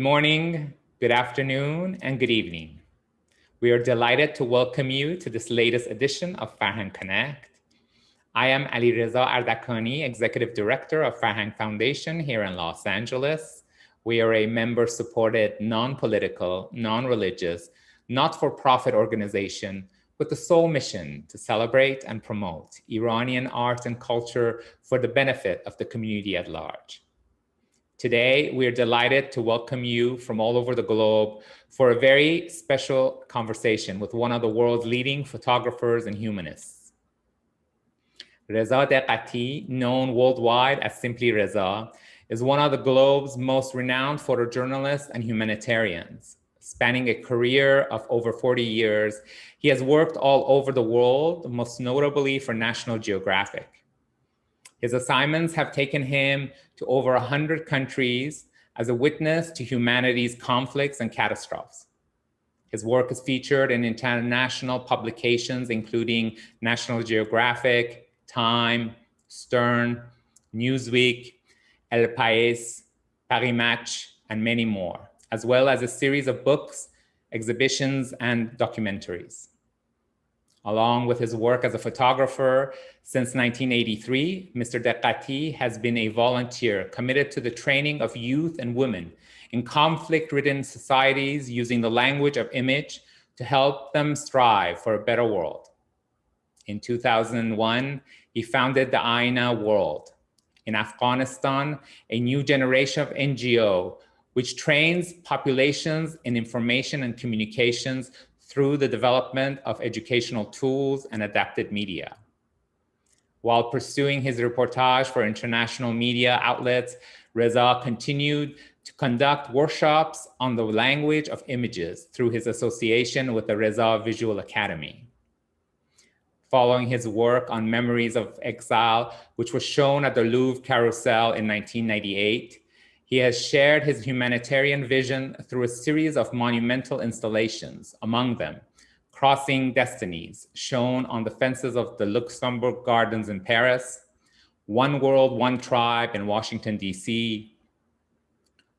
morning, good afternoon, and good evening. We are delighted to welcome you to this latest edition of Farhang Connect. I am Reza Ardakani, Executive Director of Farhang Foundation here in Los Angeles. We are a member-supported, non-political, non-religious, not-for-profit organization with the sole mission to celebrate and promote Iranian art and culture for the benefit of the community at large. Today, we are delighted to welcome you from all over the globe for a very special conversation with one of the world's leading photographers and humanists. Reza Deghati, known worldwide as simply Reza, is one of the globe's most renowned photojournalists and humanitarians. Spanning a career of over 40 years, he has worked all over the world, most notably for National Geographic. His assignments have taken him to over 100 countries as a witness to humanity's conflicts and catastrophes. His work is featured in international publications, including National Geographic, Time, Stern, Newsweek, El País, Paris Match, and many more, as well as a series of books, exhibitions, and documentaries. Along with his work as a photographer, since 1983, Mr. Deghati has been a volunteer committed to the training of youth and women in conflict-ridden societies using the language of image to help them strive for a better world. In 2001, he founded the Aina World. In Afghanistan, a new generation of NGO, which trains populations in information and communications through the development of educational tools and adapted media. While pursuing his reportage for international media outlets, Reza continued to conduct workshops on the language of images through his association with the Reza Visual Academy. Following his work on Memories of Exile, which was shown at the Louvre Carousel in 1998, he has shared his humanitarian vision through a series of monumental installations, among them Crossing Destinies, shown on the fences of the Luxembourg Gardens in Paris, One World, One Tribe in Washington, D.C.,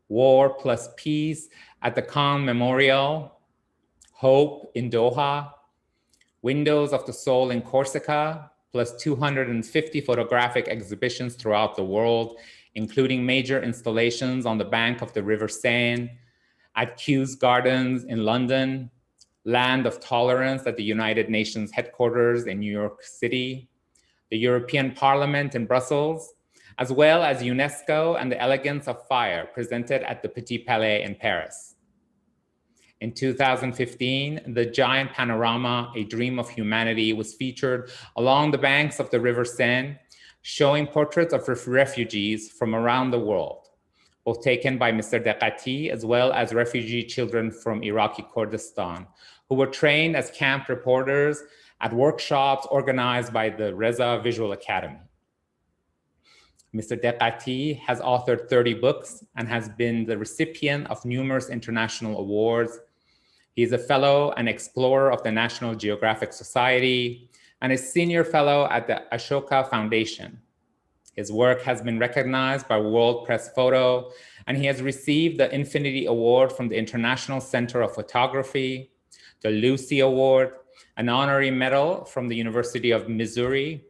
War plus Peace at the Khan Memorial, Hope in Doha, Windows of the Soul in Corsica, plus 250 photographic exhibitions throughout the world, including major installations on the bank of the River Seine, at Kews Gardens in London, Land of Tolerance at the United Nations headquarters in New York City, the European Parliament in Brussels, as well as UNESCO and the Elegance of Fire presented at the Petit Palais in Paris. In 2015, the giant panorama, A Dream of Humanity, was featured along the banks of the River Seine, showing portraits of refugees from around the world, both taken by Mr. Deghati as well as refugee children from Iraqi Kurdistan, who were trained as camp reporters at workshops organized by the Reza Visual Academy. Mr. Deghati has authored 30 books and has been the recipient of numerous international awards. He is a fellow and explorer of the National Geographic Society and a senior fellow at the Ashoka Foundation. His work has been recognized by World Press Photo, and he has received the Infinity Award from the International Center of Photography, the Lucy Award, an honorary medal from the University of Missouri,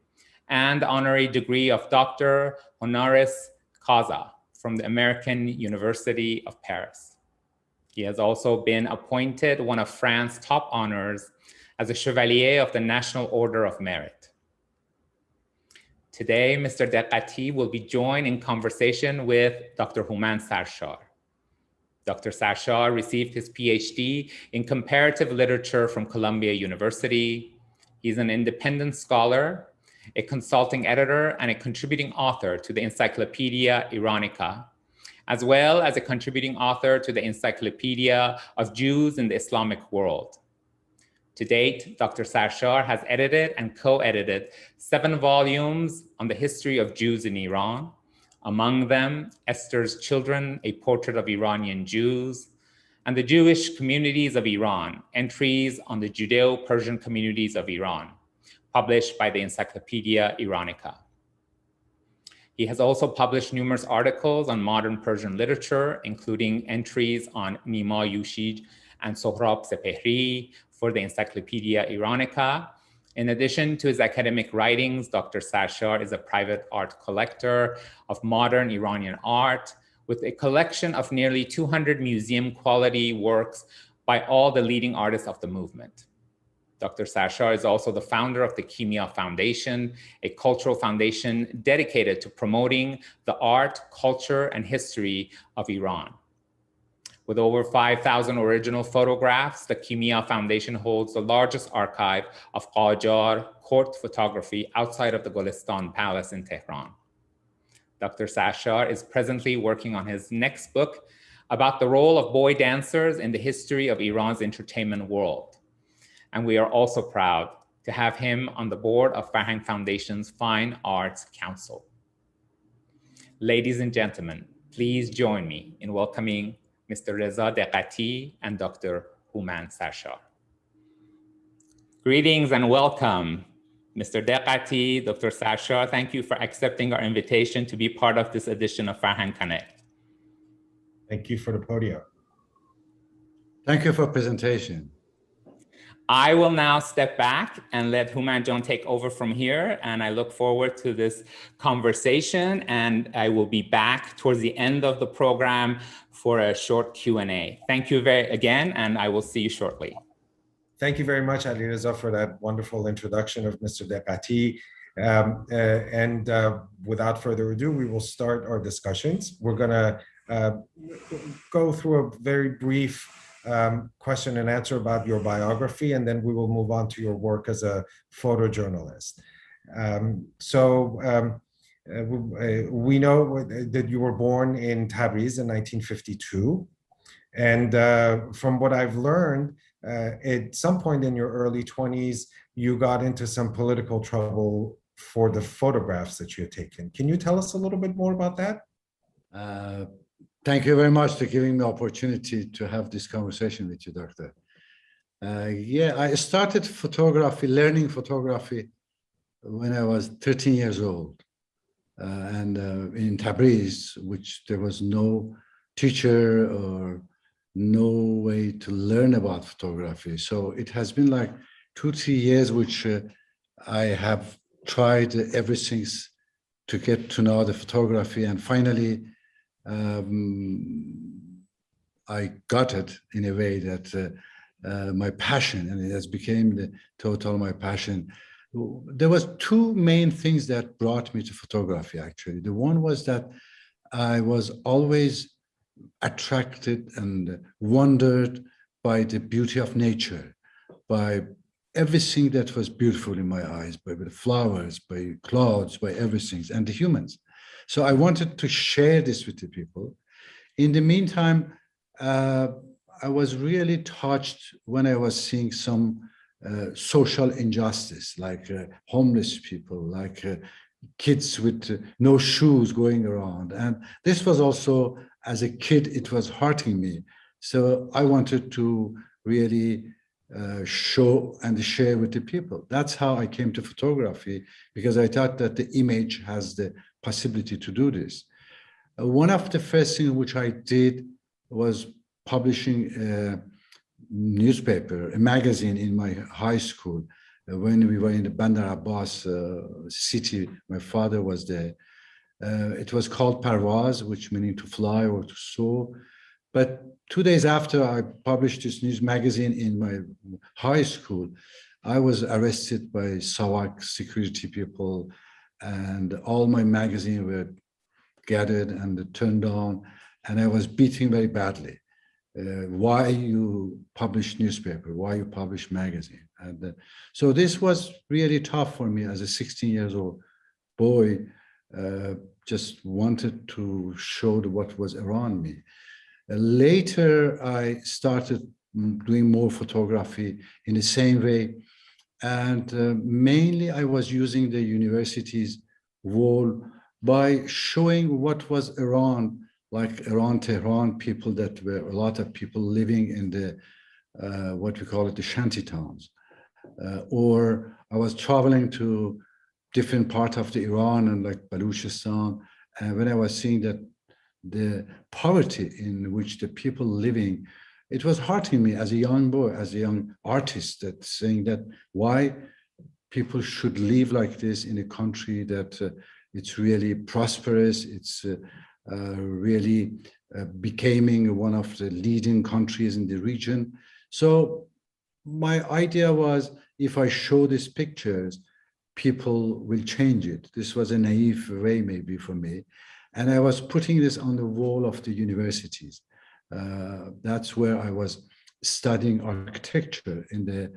and the honorary degree of Doctor Honoris Causa from the American University of Paris. He has also been appointed one of France's top honors as a Chevalier of the National Order of Merit. Today, Mr. Deghati will be joined in conversation with Dr. Houman Sarshar. Dr. Sarshar received his PhD in comparative literature from Columbia University. He's an independent scholar, a consulting editor, and a contributing author to the Encyclopedia Iranica, as well as a contributing author to the Encyclopedia of Jews in the Islamic World. To date, Dr. Sarshar has edited and co-edited 7 volumes on the history of Jews in Iran, among them Esther's Children, A Portrait of Iranian Jews, and the Jewish Communities of Iran, Entries on the Judeo-Persian Communities of Iran, published by the Encyclopedia Iranica. He has also published numerous articles on modern Persian literature, including entries on Nima Yushij and Sohrab Sepehri for the Encyclopedia Iranica. In addition to his academic writings, Dr. Sarshar is a private art collector of modern Iranian art with a collection of nearly 200 museum-quality works by all the leading artists of the movement. Dr. Sarshar is also the founder of the Kimia Foundation, a cultural foundation dedicated to promoting the art, culture, and history of Iran. With over 5,000 original photographs, the Kimia Foundation holds the largest archive of Qajar court photography outside of the Golestan Palace in Tehran. Dr. Sarshar is presently working on his next book about the role of boy dancers in the history of Iran's entertainment world. And we are also proud to have him on the board of Farhang Foundation's Fine Arts Council. Ladies and gentlemen, please join me in welcoming Mr. Reza Deghati and Dr. Humanist Sarshar. Greetings and welcome, Mr. Deghati, Dr. Sarshar. Thank you for accepting our invitation to be part of this edition of Farhang Connect. Thank you for the podium. Thank you for presentation. I will now step back and let Human John take over from here, and I look forward to this conversation, and I will be back towards the end of the program for a short Q&A. Thank you again, and I will see you shortly. Thank you very much, Ali Reza, for that wonderful introduction of Mr. Deghati. Without further ado, we will start our discussions. We're going to go through a very brief question and answer about your biography, and then we will move on to your work as a photojournalist. We know that you were born in Tabriz in 1952. And from what I've learned, at some point in your early 20s, you got into some political trouble for the photographs that you had taken. Can you tell us a little bit more about that? Thank you very much for giving me the opportunity to have this conversation with you, Doctor. Yeah, I started photography, learning photography when I was 13 years old. And in Tabriz, which there was no teacher or no way to learn about photography. So it has been like 2-3 years, which I have tried everything to get to know the photography. And finally, I got it in a way that my passion, and it has become the total my passion. There was two main things that brought me to photography, actually. The one was that I was always attracted and wondered by the beauty of nature, by everything that was beautiful in my eyes, by the flowers, by clouds, by everything, and the humans. So I wanted to share this with the people. In the meantime, I was really touched when I was seeing some social injustice, like homeless people, like kids with no shoes going around. And this was also, as a kid, it was hurting me. So I wanted to really show and share with the people. That's how I came to photography, because I thought that the image has the possibility to do this. One of the first things which I did was publishing a newspaper, a magazine in my high school. When we were in the Bandar Abbas city, my father was there. It was called Parvaz, which meaning to fly or to soar. But 2 days after I published this news magazine in my high school, I was arrested by SAWAK security people, and all my magazines were gathered and turned on, and I was beaten very badly. Why you publish newspaper? Why you publish magazine? And so this was really tough for me as a 16-year-old boy. Just wanted to show what was around me. Later, I started doing more photography in the same way. And mainly I was using the university's wall by showing what was around, like around Tehran, people that were a lot of people living in the, what we call it, the shanty towns. Or I was traveling to different part of the Iran and like Baluchistan. And when I was seeing that the poverty in which the people living, it was hurting me as a young boy, as a young artist, that saying that why people should live like this in a country that it's really prosperous, it's really becoming one of the leading countries in the region. So my idea was, if I show these pictures, people will change it. This was a naive way maybe for me. And I was putting this on the wall of the universities. That's where I was studying architecture in the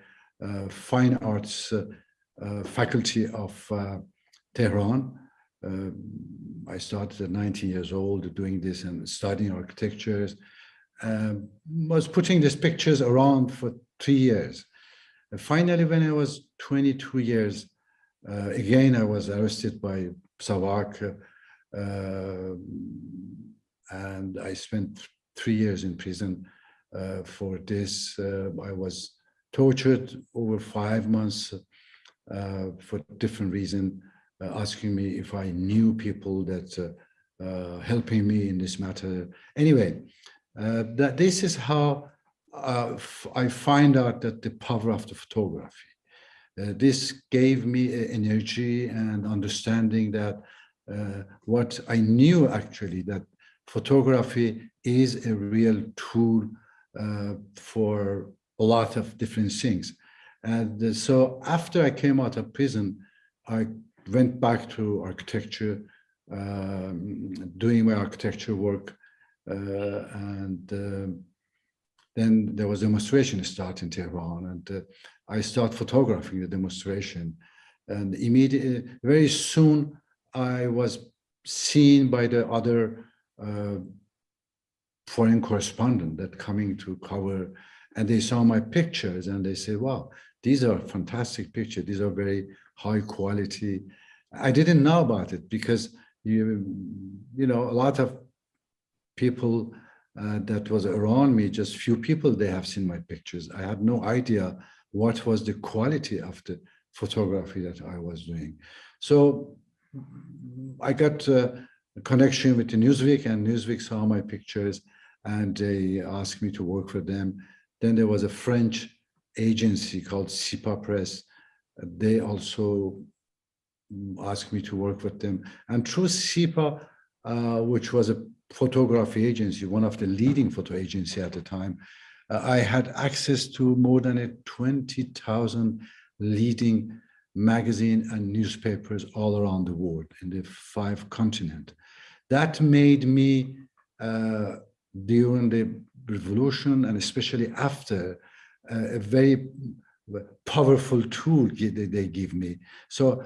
fine arts faculty of Tehran. I started at 19 years old doing this and studying architectures. Was putting these pictures around for 3 years. Finally, when I was 22 years, again, I was arrested by SAVAK, and I spent 3 years in prison for this. I was tortured over 5 months for different reasons, asking me if I knew people that helping me in this matter. Anyway, that this is how I find out that the power of the photography. This gave me energy and understanding that what I knew actually, that photography is a real tool for a lot of different things. And so after I came out of prison, I went back to architecture, doing my architecture work. Then there was a demonstration start in Tehran, and I started photographing the demonstration. And immediately, very soon, I was seen by the other foreign correspondent that coming to cover, and they saw my pictures and they said, wow, these are fantastic pictures. These are very high quality. I didn't know about it because, you know, a lot of people that was around me, just few people, they have seen my pictures. I had no idea what was the quality of the photography that I was doing. So I got a connection with the Newsweek, and Newsweek saw my pictures and they asked me to work for them. Then there was a French agency called SIPA Press. They also asked me to work with them. And through SIPA, which was a photography agency, one of the leading photo agency at the time, I had access to more than 20,000 leading magazine and newspapers all around the world in the 5 continents. That made me, during the revolution and especially after, a very powerful tool they give me. So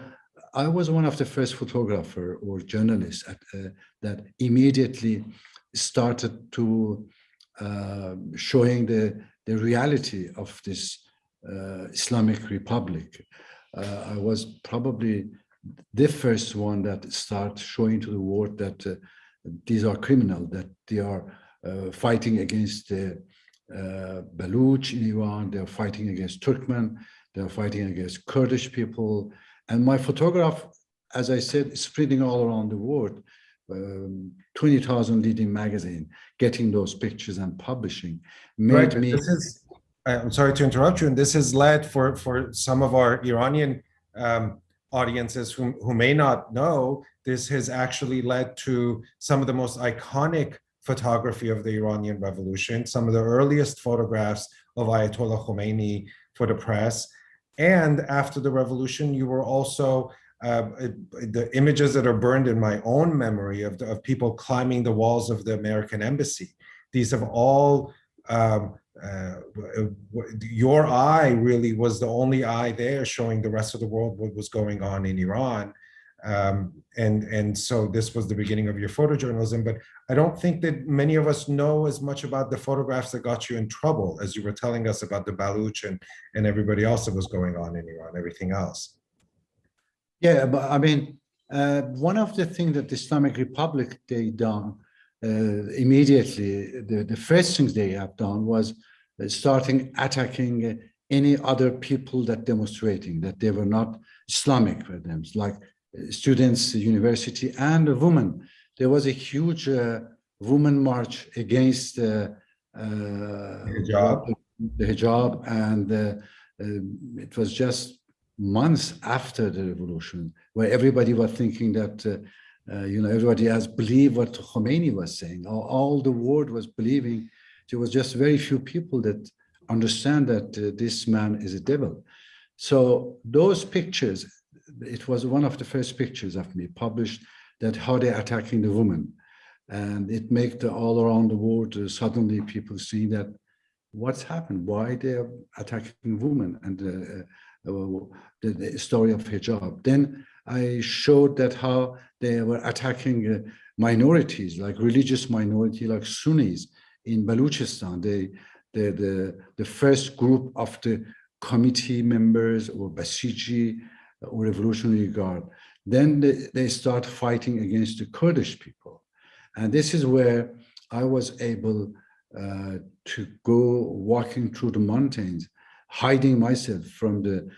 I was one of the first photographer or journalists that immediately started to showing the reality of this Islamic Republic. I was probably the first one that started showing to the world that these are criminals, that they are fighting against the Baluch in Iran, they are fighting against Turkmen, they are fighting against Kurdish people. And my photograph, as I said, is spreading all around the world. 20,000 leading magazine, getting those pictures and publishing made me. This is, I'm sorry to interrupt you, and this has led for some of our Iranian audiences who may not know, this has actually led to some of the most iconic photography of the Iranian Revolution, some of the earliest photographs of Ayatollah Khomeini for the press. And after the revolution, you were also the images that are burned in my own memory of people climbing the walls of the American embassy. These have all, your eye really was the only eye there showing the rest of the world what was going on in Iran. And so this was the beginning of your photojournalism, but I don't think that many of us know as much about the photographs that got you in trouble as you were telling us about the Baluch and everybody else that was going on in Iran, everything else. Yeah, but I mean, one of the things that the Islamic Republic they done immediately, the first things they have done was starting attacking any other people that demonstrating that they were not Islamic for them, like students, university, and a woman. There was a huge woman march against hijab. the hijab, and it was just months after the revolution, where everybody was thinking that, everybody has believed what Khomeini was saying. All the world was believing. There was just very few people that understand that this man is a devil. So those pictures, it was one of the first pictures of me published, that how they're attacking the woman. And it made all around the world, suddenly people see that what's happened, why they're attacking women, and the story of hijab. Then I showed that how they were attacking minorities, like religious minority, like Sunnis in Baluchistan. The first group of the committee members or Basiji or Revolutionary Guard. Then they start fighting against the Kurdish people. And this is where I was able to go walking through the mountains, hiding myself from the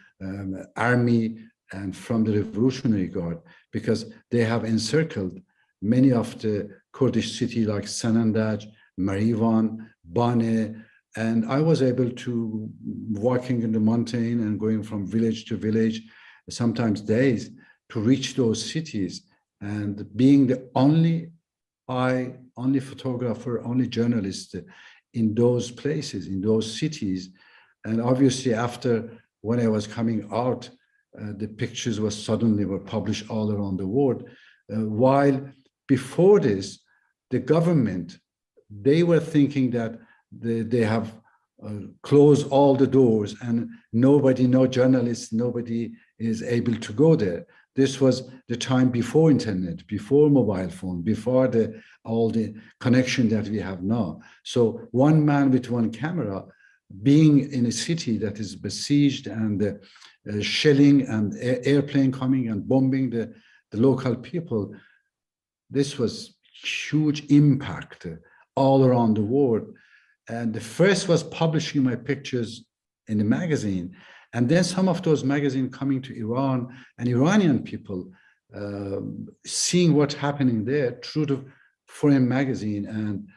army and from the Revolutionary Guard, because they have encircled many of the Kurdish cities like Sanandaj, Marivan, Bane, and I was able to walking in the mountain and going from village to village, sometimes days, to reach those cities, and being the only photographer, only journalist in those places, in those cities. And obviously after, when I was coming out, the pictures were published all around the world. While before this, the government, they were thinking that they have closed all the doors and nobody, no journalists, nobody is able to go there. This was the time before internet, before mobile phone, before all the connection that we have now. So one man with one camera, being in a city that is besieged and shelling and airplane coming and bombing the local people, this was huge impact all around the world. And the first was publishing my pictures in the magazine. And then some of those magazines coming to Iran and Iranian people seeing what's happening there through the foreign magazine. And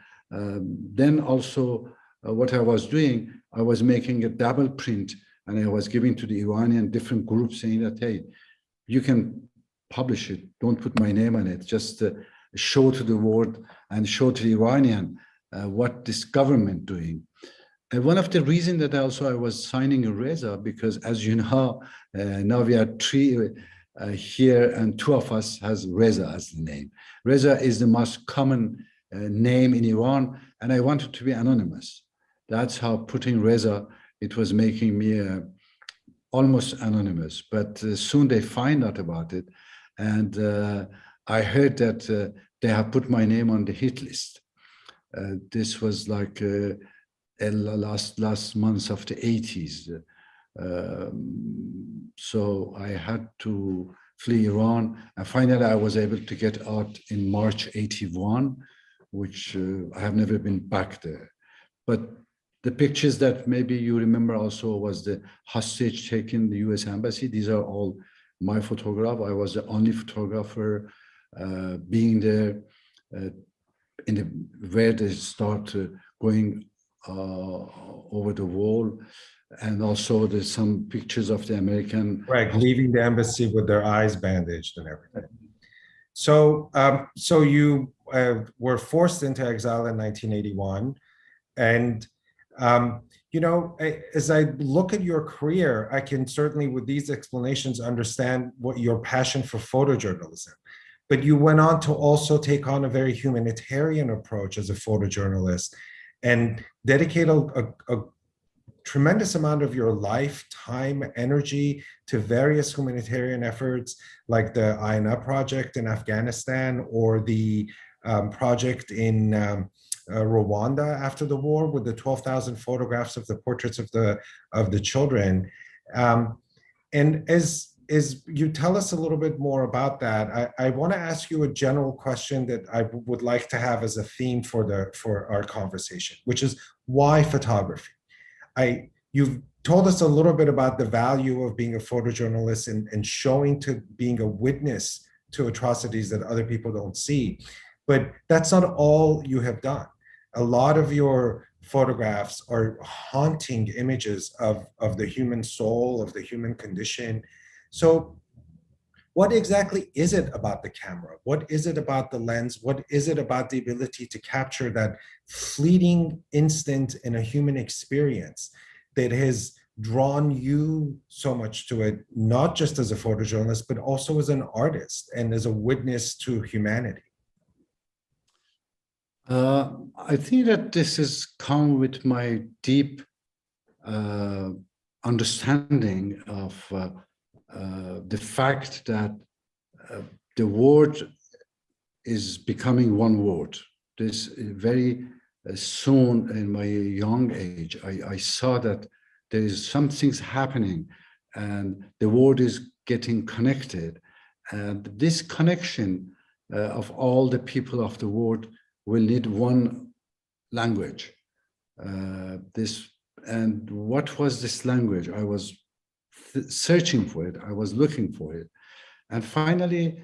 then also what I was doing, I was making a double print and I was giving to the Iranian different groups saying that, hey, you can publish it, don't put my name on it, just show to the world and show to the Iranian what this government doing. And one of the reasons that also I was signing a Reza, because as you know, now we are three here and two of us has Reza as the name. Reza is the most common name in Iran, and I wanted to be anonymous. That's how putting Reza, it was making me almost anonymous, but soon they find out about it. And I heard that they have put my name on the hit list. This was like last months of the 80s. So I had to flee Iran. And finally, I was able to get out in March 81, which I have never been back there. But the pictures that maybe you remember also was the hostage taken the US Embassy. These are all my photograph. I was the only photographer being there where they start going over the wall. And also there's some pictures of the American. Right, leaving the embassy with their eyes bandaged and everything. So, so you were forced into exile in 1981. And, you know, as I look at your career, I can certainly, with these explanations, understand what your passion for photojournalism. But you went on to also take on a very humanitarian approach as a photojournalist and dedicate a tremendous amount of your life, time, energy to various humanitarian efforts like the INA project in Afghanistan or the project in Rwanda after the war with the 12,000 photographs of the portraits of the children. And as you tell us a little bit more about that, I want to ask you a general question that I would like to have as a theme for our conversation, which is why photography? You've told us a little bit about the value of being a photojournalist and showing to being a witness to atrocities that other people don't see. But that's not all you have done. A lot of your photographs are haunting images of the human soul, of the human condition. So what exactly is it about the camera? What is it about the lens? What is it about the ability to capture that fleeting instant in a human experience that has drawn you so much to it, not just as a photojournalist, but also as an artist and as a witness to humanity? I think that this has come with my deep understanding of the fact that the world is becoming one word. This very soon in my young age, I saw that there is some things happening and the world is getting connected. And this connection of all the people of the world will need one language. And what was this language? I was searching for it. I was looking for it. And finally,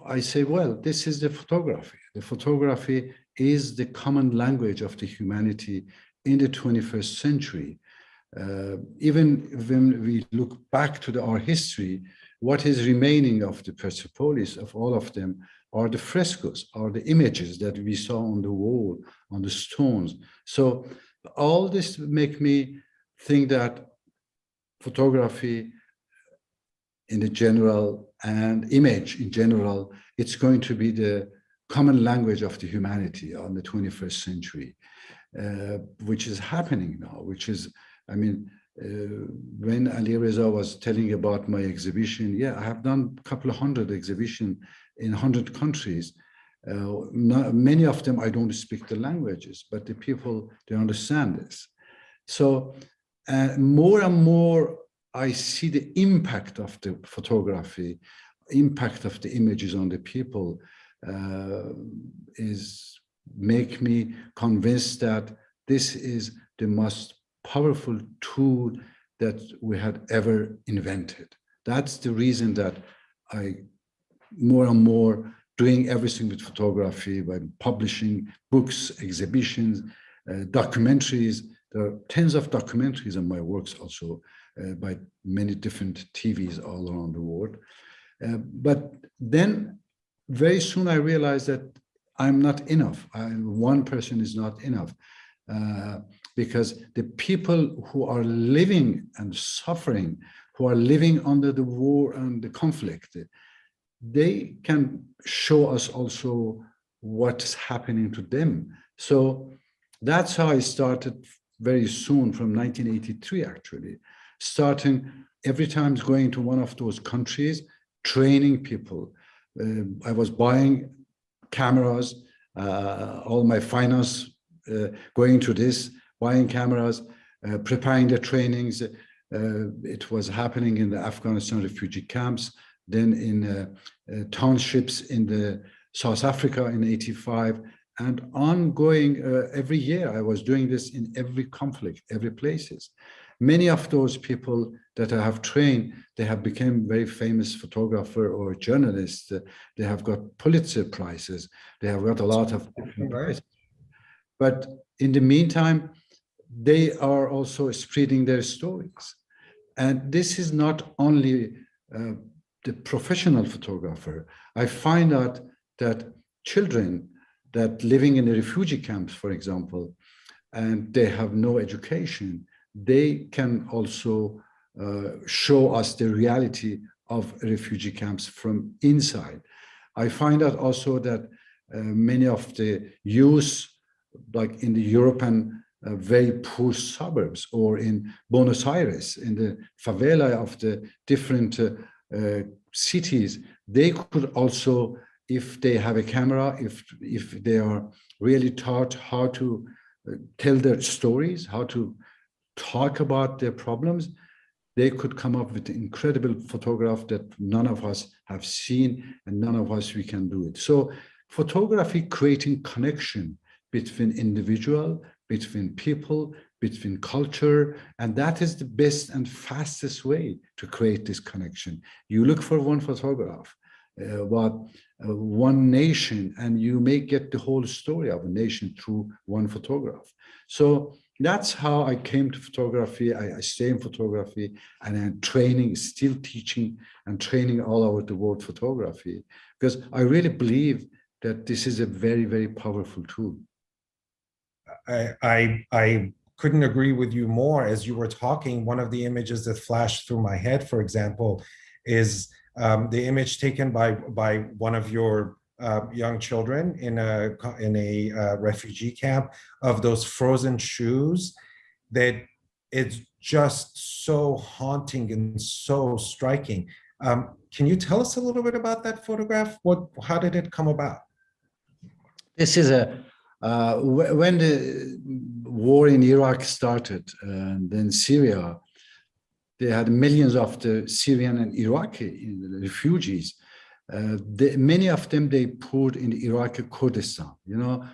I say, well, this is the photography. The photography is the common language of the humanity in the 21st century. Even when we look back to our history, what is remaining of the Persepolis, of all of them, are the frescoes, are the images that we saw on the wall, on the stones. So all this make me think that photography in the general and image in general, it's going to be the common language of the humanity on the 21st century, which is happening now, which is, I mean, when Ali Reza was telling about my exhibition, yeah, I have done a couple of hundred exhibitions in 100 countries. Many of them, I don't speak the languages, but the people, they understand this. So more and more, I see the impact of the photography, impact of the images on the people is make me convinced that this is the most powerful tool that we had ever invented. That's the reason that I more and more doing everything with photography by publishing books, exhibitions, documentaries. There are tens of documentaries on my works also by many different TVs all around the world. But then very soon I realized that I'm not enough. One person is not enough. Because the people who are living and suffering, who are living under the war and the conflict, they can show us also what's happening to them. So that's how I started very soon, from 1983 actually, starting every time going to one of those countries, training people. I was buying cameras, all my finance going to this, buying cameras, preparing the trainings. It was happening in the Afghanistan refugee camps, then in townships in the South Africa in '85, and ongoing every year. I was doing this in every conflict, every places. Many of those people that I have trained, they have become very famous photographer or journalists. They have got Pulitzer prizes. They have got a lot of different prizes. But in the meantime, they are also spreading their stories. And this is not only the professional photographer. I find out that children that living in the refugee camps, for example, and they have no education, they can also show us the reality of refugee camps from inside. I find out also that many of the youth, like in the European very poor suburbs, or in Buenos Aires, in the favela of the different cities, they could also, if they have a camera, if they are really taught how to tell their stories, how to talk about their problems, they could come up with incredible photograph that none of us have seen, and none of us we can do it. So photography creating connection between individual, between people, between culture, and that is the best and fastest way to create this connection. You look for one photograph, one nation, and you may get the whole story of a nation through one photograph. So that's how I came to photography. I stay in photography, and I'm training, still teaching and training all over the world photography, because I really believe that this is a very, very powerful tool. I couldn't agree with you more. As you were talking, one of the images that flashed through my head, for example, is the image taken by one of your young children in a refugee camp of those frozen shoes. That it's just so haunting and so striking. Can you tell us a little bit about that photograph? How did it come about? This is when the war in Iraq started, and then Syria, they had millions of the Syrian and Iraqi refugees. Many of them they poured in Iraqi Kurdistan. You know,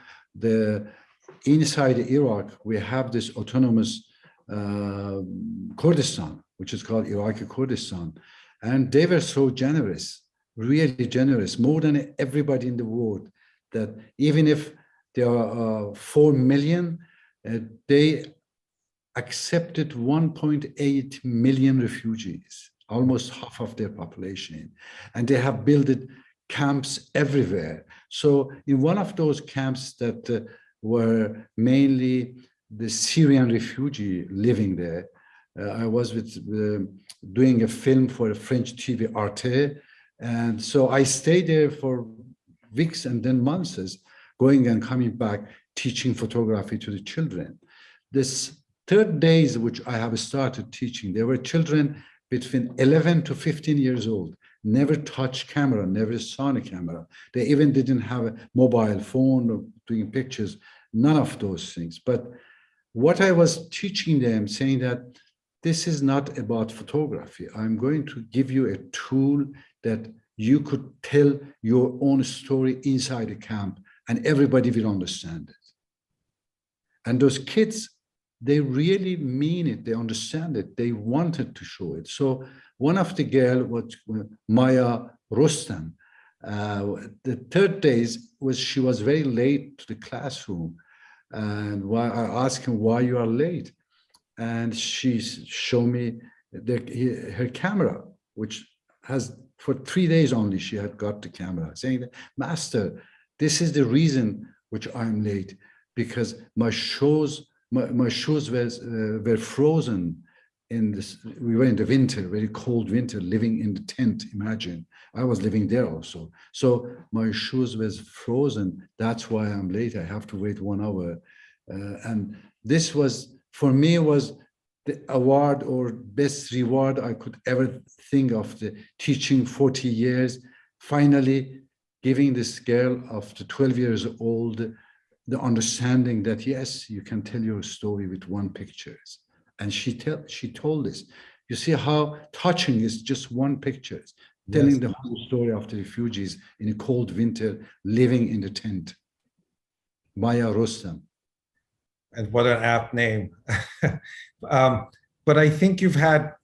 inside Iraq we have this autonomous Kurdistan, which is called Iraqi Kurdistan, and they were so generous, really generous, more than everybody in the world. That even if there are 4 million, they accepted 1.8 million refugees, almost half of their population. And they have built camps everywhere. So in one of those camps that were mainly the Syrian refugee living there, I was doing a film for a French TV Arte. And so I stayed there for weeks and then months, going and coming back, teaching photography to the children. This third days, which I have started teaching, there were children between 11 to 15 years old, never touched camera, never saw a camera. They even didn't have a mobile phone or doing pictures, none of those things. But what I was teaching them, saying that this is not about photography. I'm going to give you a tool that you could tell your own story inside the camp and everybody will understand it. And those kids, they really mean it. They understand it. They wanted to show it. So one of the girls was Maya Rostam. The third days she was very late to the classroom. And I asked him, why you are late? And she showed me her camera, which has, for 3 days only, she had got the camera, saying that, Master, this is the reason which I'm late, because my shoes were frozen in this. We were in the winter, very cold winter, living in the tent. Imagine, I was living there also. So my shoes was frozen. That's why I'm late. I have to wait 1 hour. And this was, for me, was the award or best reward I could ever think of, the teaching 40 years, finally giving this girl of the 12 years old the understanding that, yes, you can tell your story with one picture. And she told us, you see how touching is just one picture, telling yes, the whole story of the refugees in a cold winter, living in the tent. Maya Rostam. And what an apt name. But I think you've had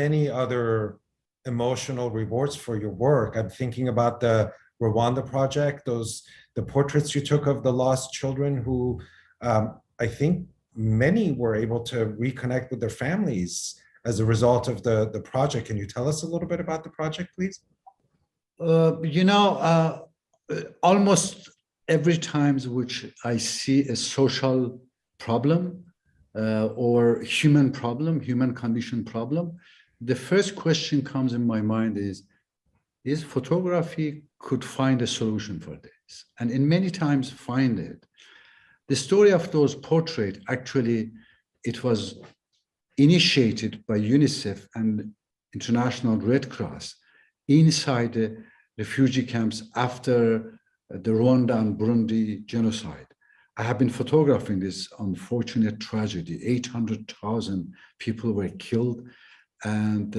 many other emotional rewards for your work. I'm thinking about the Rwanda project, the portraits you took of the lost children who I think many were able to reconnect with their families as a result of the project. Can you tell us a little bit about the project, please? Almost every time which I see a social problem or human condition problem, the first question comes in my mind is photography could find a solution for this? And in many times find it. The story of those portraits, actually, it was initiated by UNICEF and International Red Cross inside the refugee camps after the Rwanda and Burundi genocide. I have been photographing this unfortunate tragedy. 800,000 people were killed and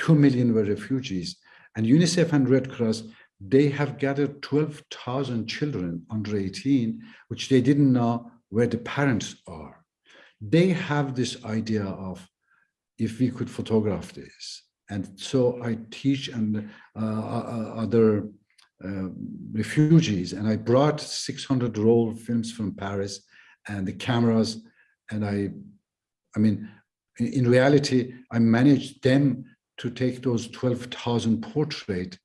2 million were refugees. And UNICEF and Red Cross, they have gathered 12,000 children under 18, which they didn't know where the parents are. They have this idea of, if we could photograph this. And so I teach and other refugees, and I brought 600 roll films from Paris and the cameras. And I mean, in reality, I managed them to take those 12,000 portraits,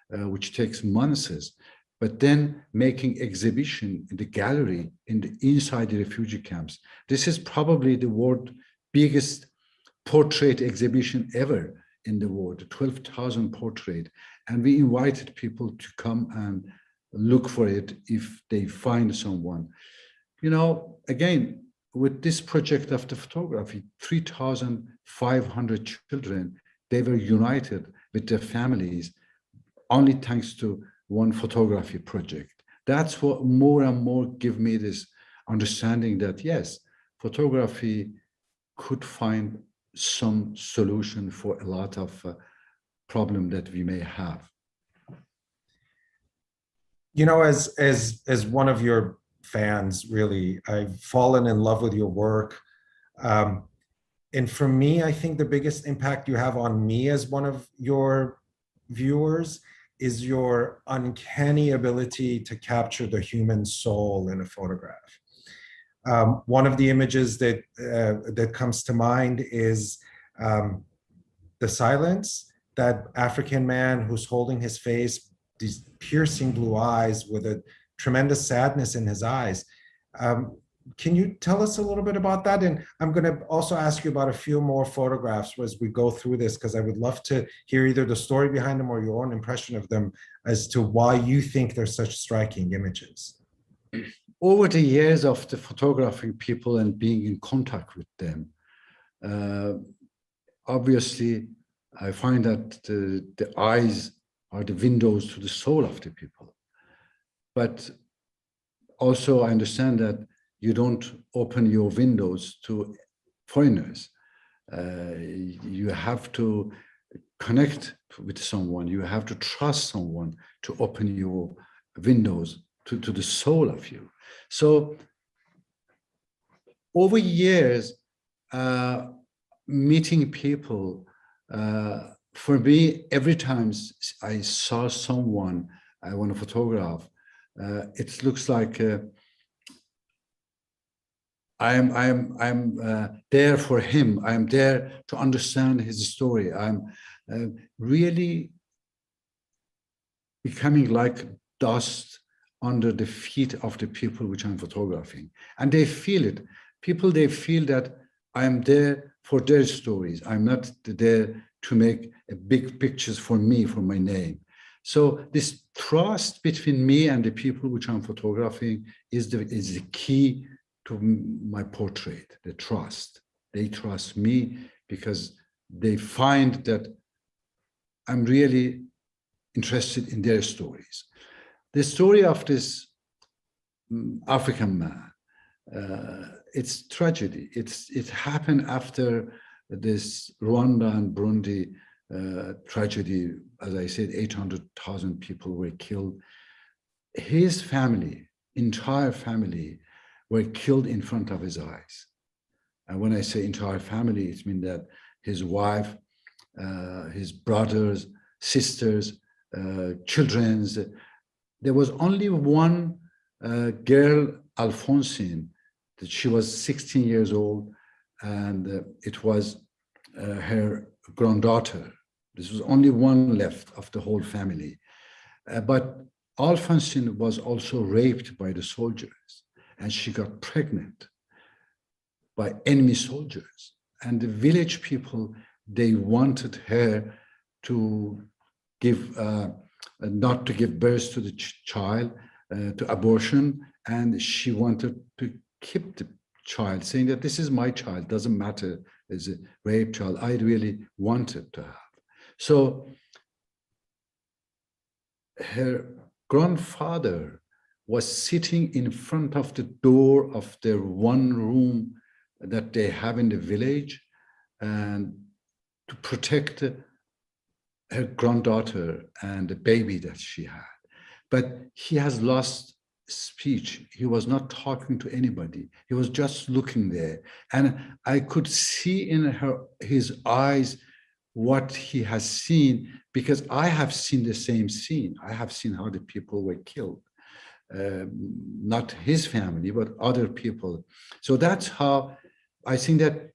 which takes months, but then making exhibition in the gallery inside the refugee camps. This is probably the world's biggest portrait exhibition ever in the world, 12,000 portraits. And we invited people to come and look for it if they find someone. You know, again, with this project of the photography, 3,500 children, they were united with their families only thanks to one photography project. That's what more and more give me this understanding that, yes, photography could find some solution for a lot of problem that we may have. You know, as one of your fans, really, I've fallen in love with your work. And for me, I think the biggest impact you have on me as one of your viewers is your uncanny ability to capture the human soul in a photograph. One of the images that that comes to mind is the silence, that African man who's holding his face, these piercing blue eyes with a tremendous sadness in his eyes. Can you tell us a little bit about that? And I'm going to also ask you about a few more photographs as we go through this, because I would love to hear either the story behind them or your own impression of them as to why you think they're such striking images. Over the years of the photographing people and being in contact with them, obviously, I find that the eyes are the windows to the soul of the people. But also, I understand that you don't open your windows to foreigners. You have to connect with someone. You have to trust someone to open your windows to the soul of you. So over years, meeting people, for me, every time I saw someone I want to photograph, it looks like I'm there for him. I'm there to understand his story. I'm really becoming like dust under the feet of the people which I'm photographing. And they feel it. People, they feel that I'm there for their stories. I'm not there to make big pictures for me, for my name. So this trust between me and the people which I'm photographing is the key to my portrait, the trust. They trust me because they find that I'm really interested in their stories. The story of this African man, it's tragedy. It happened after this Rwanda and Burundi tragedy. As I said, 800,000 people were killed. His family, entire family, were killed in front of his eyes. And when I say entire family, it means that his wife, his brothers, sisters, children. There was only one girl, Alphonsine, that she was 16 years old, and it was her granddaughter. This was only one left of the whole family. But Alphonsine was also raped by the soldiers, and she got pregnant by enemy soldiers. And the village people, they wanted her to give, not to give birth to the child, to abortion, and she wanted to keep the child, saying that this is my child, doesn't matter, it's a rape child, I really wanted to have. So her grandfather was sitting in front of the door of their one room that they have in the village, and to protect her granddaughter and the baby that she had. But he has lost speech. He was not talking to anybody. He was just looking there. And I could see in his eyes what he has seen, because I have seen the same scene. I have seen how the people were killed. Not his family, but other people. So that's how I think that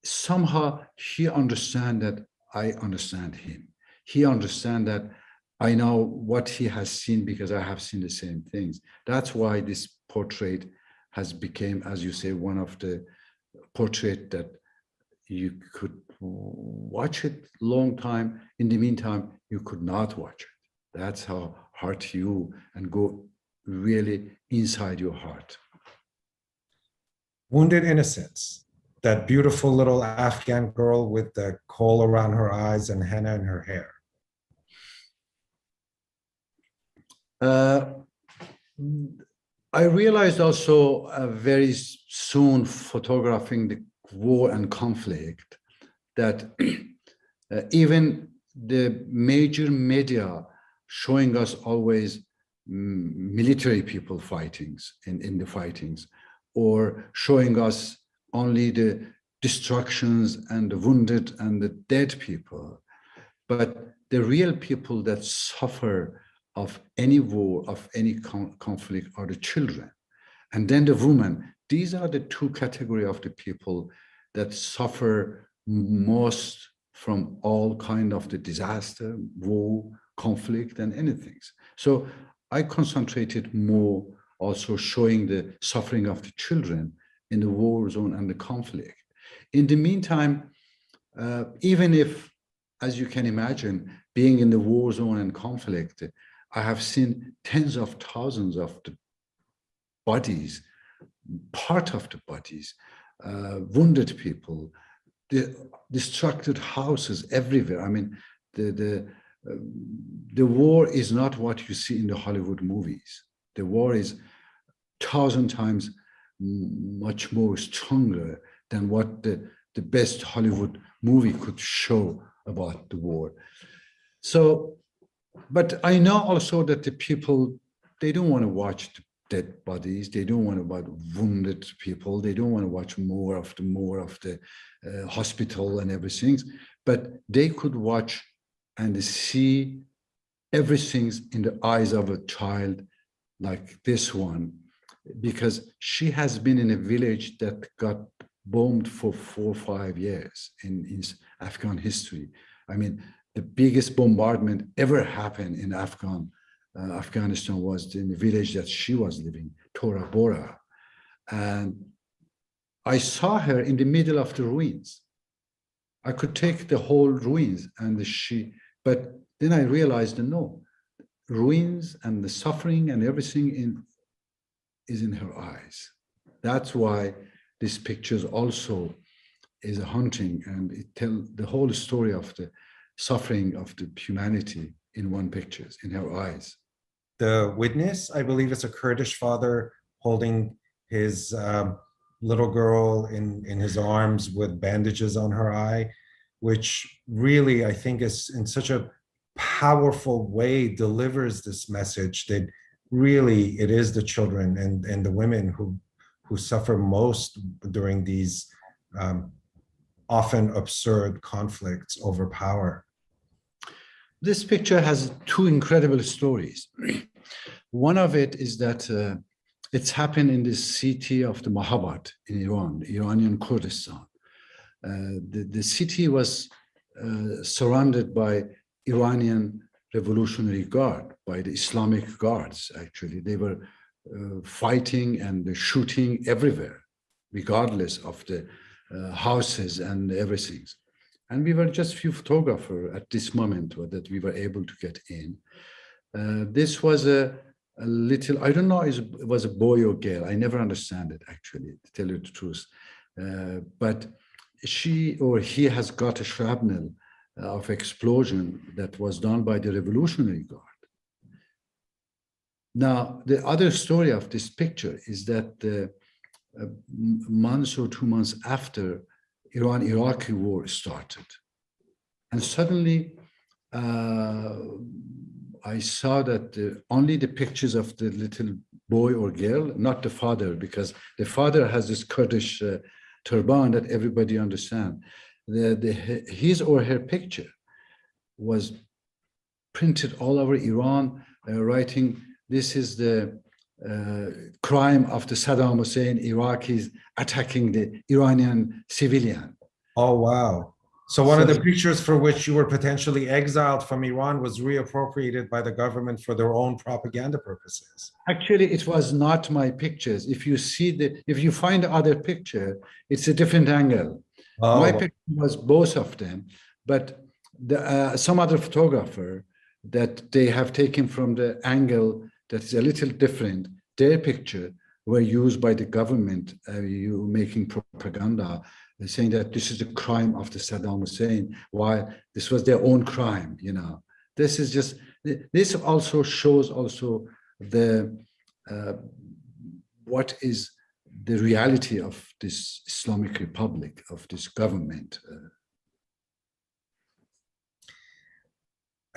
somehow he understands that I understand him. He understands that I know what he has seen because I have seen the same things. That's why this portrait has become, as you say, one of the portraits that you could watch it long time. In the meantime, you could not watch it. That's how hurt you and go really inside your heart. Wounded Innocence, that beautiful little Afghan girl with the kohl around her eyes and henna in her hair. I realized also very soon, photographing the war and conflict, that even the major media showing us always military people fightings in the fightings, or showing us only the destructions and the wounded and the dead people. But the real people that suffer of any war, of any conflict, are the children. And then the women. These are the two categories of the people that suffer most from all kind of the disaster, war, conflict, and anything. So I concentrated more also showing the suffering of the children in the war zone and the conflict. In the meantime, even if, as you can imagine, being in the war zone and conflict, I have seen tens of thousands of the bodies, part of the bodies, wounded people, the destructed houses everywhere. I mean, the war is not what you see in the Hollywood movies. The war is 1,000 times much more stronger than what the best Hollywood movie could show about the war. So, but I know also that the people, they don't want to watch the dead bodies. They don't want to watch wounded people. They don't want to watch more of the hospital and everything. But they could watch and see everything in the eyes of a child like this one, because she has been in a village that got bombed for 4 or 5 years in Afghan history. I mean, the biggest bombardment ever happened in Afghanistan was in the village that she was living, Tora Bora. And I saw her in the middle of the ruins. I could take the whole ruins but then I realized that no, ruins and the suffering and everything is in her eyes. That's why this picture also is a haunting, and it tells the whole story of the suffering of the humanity in one picture, in her eyes. The witness, I believe, is a Kurdish father holding his little girl in his arms with bandages on her eye, which really, I think, is in such a powerful way delivers this message that really it is the children and the women who suffer most during these often absurd conflicts over power. This picture has two incredible stories. One of it is that it's happened in the city of the Mahabad in Iran, Iranian Kurdistan. The city was surrounded by Iranian Revolutionary Guard, by the Islamic Guards, actually. They were fighting and shooting everywhere, regardless of the houses and everything. And we were just few photographers at this moment that we were able to get in. This was a little, I don't know if it was a boy or girl. I never understand it, actually, to tell you the truth. But she or he has got a shrapnel of explosion that was done by the Revolutionary Guard. Now, the other story of this picture is that months or 2 months after Iran-Iraqi war started, and suddenly, I I saw that only the pictures of the little boy or girl, not the father, because the father has this Kurdish turban that everybody understands. His or her picture was printed all over Iran, writing, "This is the crime of the Saddam Hussein Iraqis attacking the Iranian civilian." Oh, wow. So one of So the pictures for which you were potentially exiled from Iran was reappropriated by the government for their own propaganda purposes. actually, it was not my pictures. If you find other picture, it's a different angle. My Oh, picture was both of them, but some other photographer that they have taken from the angle that is a little different, their picture were used by the government, you making propaganda, saying that this is the crime of the Saddam Hussein, while this was their own crime, you know. This also shows also the what is the reality of this Islamic Republic, of this government.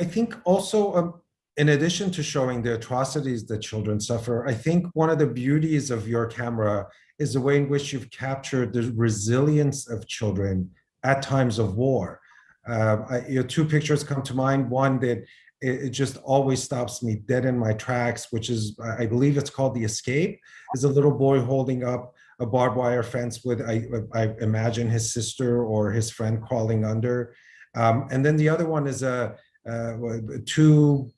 I think also, in addition to showing the atrocities that children suffer, I think one of the beauties of your camera is the way in which you've captured the resilience of children at times of war. Two pictures come to mind. One that it just always stops me dead in my tracks, which is, I believe it's called The Escape, is a little boy holding up a barbed wire fence with, I imagine, his sister or his friend crawling under. And then the other one is two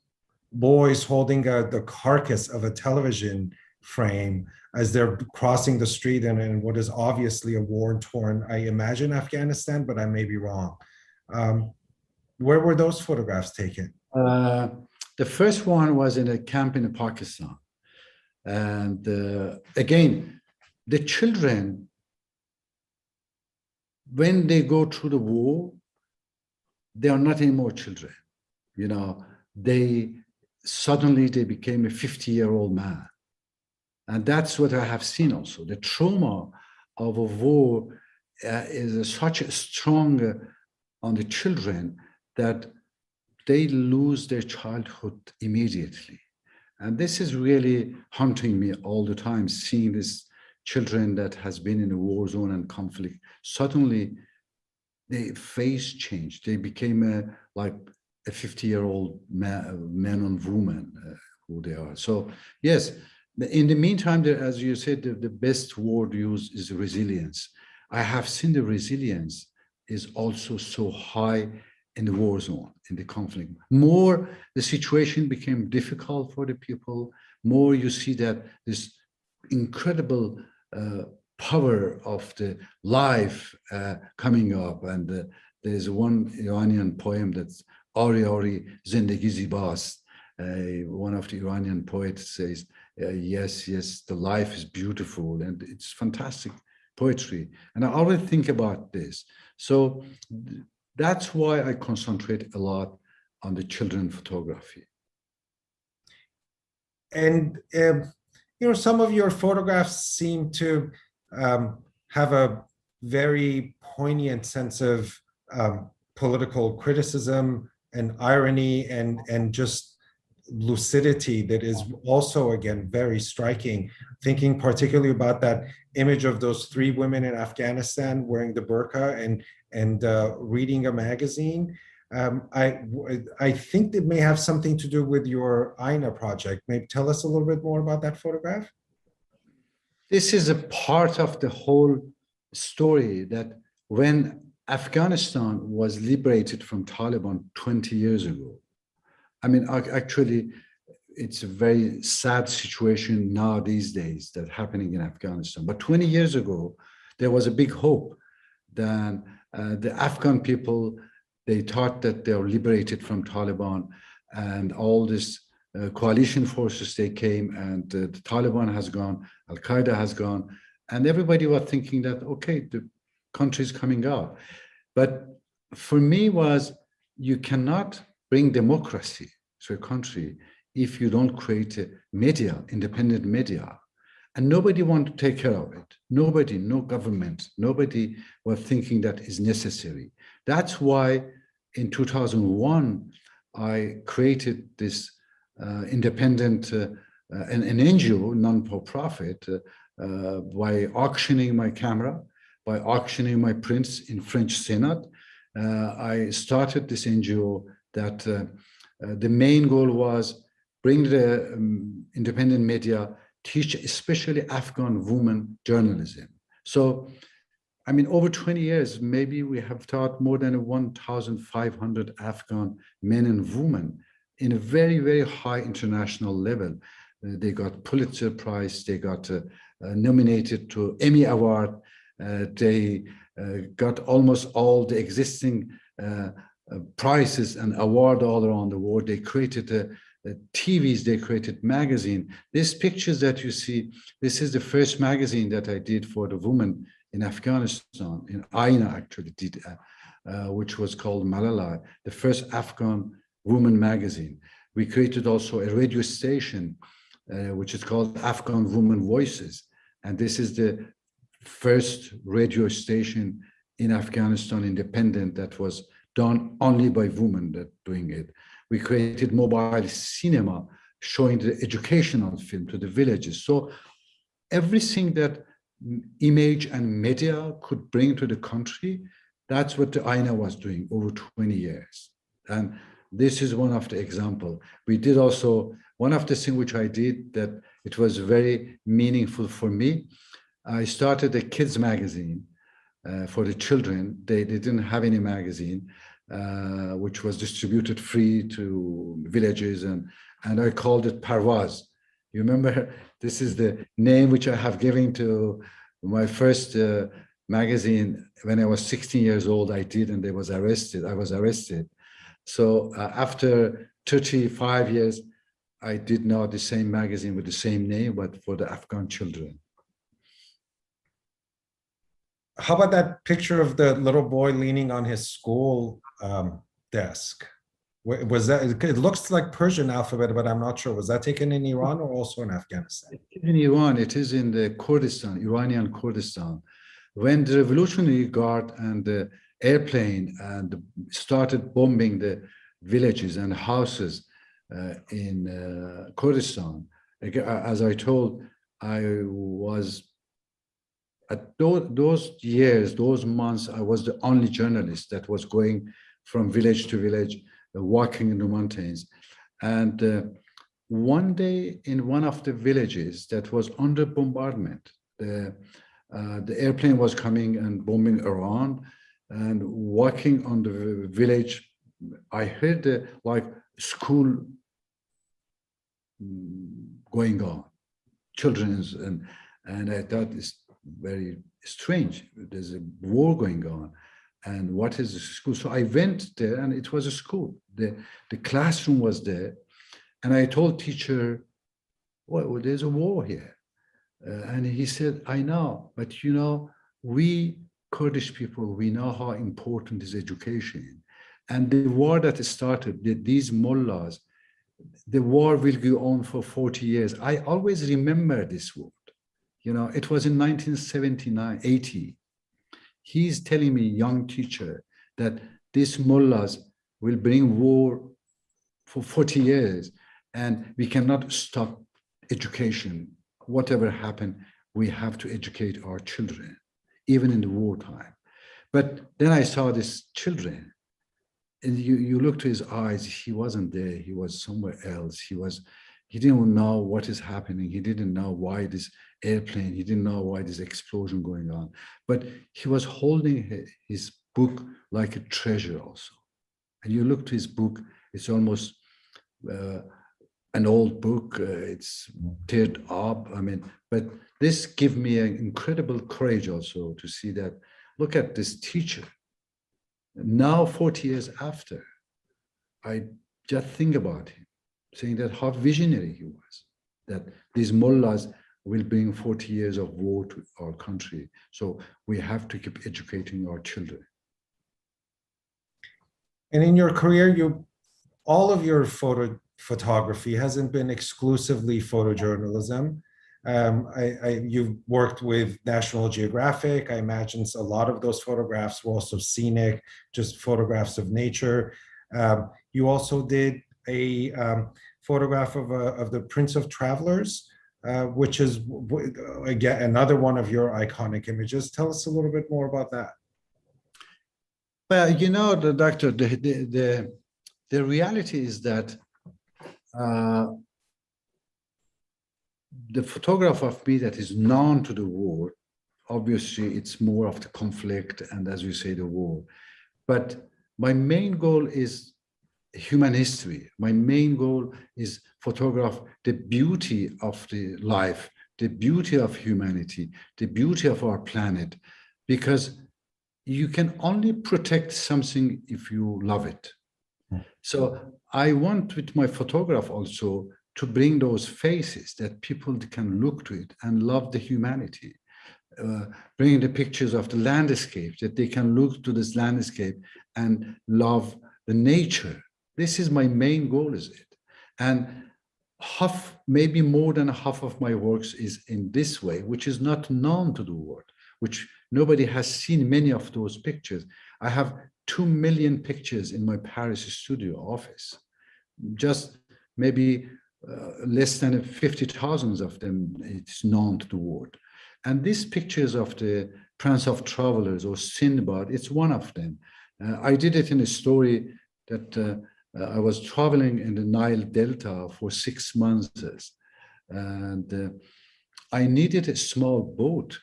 boys holding the carcass of a television frame as they're crossing the street in what is obviously a war-torn, I imagine, Afghanistan, but I may be wrong. Where were those photographs taken? The first one was in a camp in Pakistan. And again, the children, when they go through the war, they are not anymore children. You know, suddenly they became a 50-year-old man. And that's what I have seen also. The trauma of a war is such a strong on the children that they lose their childhood immediately. And this is really haunting me all the time, seeing these children that has been in a war zone and conflict. Suddenly, their face changed. They became like a 50-year-old man and woman who they are. So yes, in the meantime, as you said, the best word used is resilience. I have seen the resilience is also so high in the war zone, in the conflict. More the situation became difficult for the people, more you see that this incredible power of the life coming up. And there's one Iranian poem that's Ari Ari Zindagi Zibast. One of the Iranian poets says, yes, yes, the life is beautiful, and it's fantastic poetry. And I always think about this. So that's why I concentrate a lot on the children photography. And some of your photographs seem to have a very poignant sense of political criticism and irony and just lucidity that is also, again, very striking. Thinking particularly about that image of those three women in Afghanistan wearing the burqa and reading a magazine. I think that may have something to do with your Aina project. Maybe tell us a little bit more about that photograph. This is a part of the whole story that when Afghanistan was liberated from Taliban 20 years ago, I mean, actually, it's a very sad situation now these days that's happening in Afghanistan. But 20 years ago, there was a big hope that the Afghan people, they thought that they are liberated from Taliban, and all this coalition forces, they came, and the Taliban has gone, Al-Qaeda has gone, and everybody was thinking that, okay, the country is coming out. But for me you cannot bring democracy to a country if you don't create a media, independent media. And nobody want to take care of it. Nobody, no government, nobody was thinking that is necessary. That's why in 2001, I created this independent, an NGO, non-for-profit, by auctioning my camera, by auctioning my prints in French Senate. I started this NGO that the main goal was bring the independent media, teach especially Afghan women journalism. So, I mean, over 20 years, maybe we have taught more than 1,500 Afghan men and women in a very, very high international level. They got Pulitzer Prize, they got nominated to Emmy Award, they got almost all the existing prizes and award all around the world. They created TVs, they created magazine. These pictures that you see, this is the first magazine that I did for the women in Afghanistan, in Aina actually did, which was called Malala, the first Afghan woman magazine. We created also a radio station, which is called Afghan Women Voices. And this is the first radio station in Afghanistan, independent, that was done only by women that doing it. We created mobile cinema, showing the educational film to the villages. So everything that image and media could bring to the country, that's what the Aina was doing over 20 years. And this is one of the example. We did also, one of the things which I did that it was very meaningful for me, I started a kids magazine for the children. They didn't have any magazine, which was distributed free to villages, and I called it Parvaz. You remember, this is the name which I have given to my first magazine when I was 16 years old. I did, and I was arrested. So after 35 years, I did now the same magazine with the same name, but for the Afghan children. How about that picture of the little boy leaning on his school desk? Was that, it looks like Persian alphabet, but I'm not sure. Was that taken in Iran or also in Afghanistan? In Iran, it is in the Kurdistan, Iranian Kurdistan. When the Revolutionary Guard and the airplane and started bombing the villages and houses in Kurdistan, as I told, I was, at those years, those months, I was the only journalist that was going from village to village, walking in the mountains. And one day in one of the villages that was under bombardment, the airplane was coming and bombing around, and walking on the village, I heard like school going on, children's, and I thought it's very strange. There's a war going on, and what is the school? So I went there, and it was a school. The classroom was there, and I told teacher, well, there's a war here. And he said, I know, but you know, we Kurdish people, we know how important is education. And the war that started, these mullahs, the war will go on for 40 years. I always remember this word. You know, it was in 1979, 80. He's telling me, young teacher, that these mullahs will bring war for 40 years, and we cannot stop education. Whatever happened, we have to educate our children, even in the wartime. But then I saw these children, and you look to his eyes, he wasn't there, he was somewhere else. He didn't know what is happening. He didn't know why this airplane, he didn't know why this explosion going on. But he was holding his book like a treasure also. And you look to his book, it's almost an old book, it's teared up, I mean, but this gave me an incredible courage also to see that, look at this teacher. Now, 40 years after, I just think about him, saying that how visionary he was, that these mullahs will bring 40 years of war to our country. So we have to keep educating our children. And in your career, all of your photography hasn't been exclusively photojournalism. You've worked with National Geographic. I imagine a lot of those photographs were also scenic, just photographs of nature. You also did a photograph of the Prince of Travelers, which is, again, another one of your iconic images. Tell us a little bit more about that. Well, you know, the doctor, the reality is that the photograph of me that is known to the world, obviously it's more of the conflict and, as you say, the war. But my main goal is human history. My main goal is photograph the beauty of the life, the beauty of humanity, the beauty of our planet, because you can only protect something if you love it. So I want with my photograph also to bring those faces that people can look to it and love the humanity. Bringing the pictures of the landscape, that they can look to this landscape and love the nature. This is my main goal, is it? And half, maybe more than half of my works is in this way, which is not known to the world, which nobody has seen many of those pictures. I have 2 million pictures in my Paris studio office. Just maybe less than 50,000 of them, it's known to the world. And these pictures of the Prince of Travelers or Sinbad, it's one of them. I did it in a story that I was traveling in the Nile Delta for 6 months. And I needed a small boat,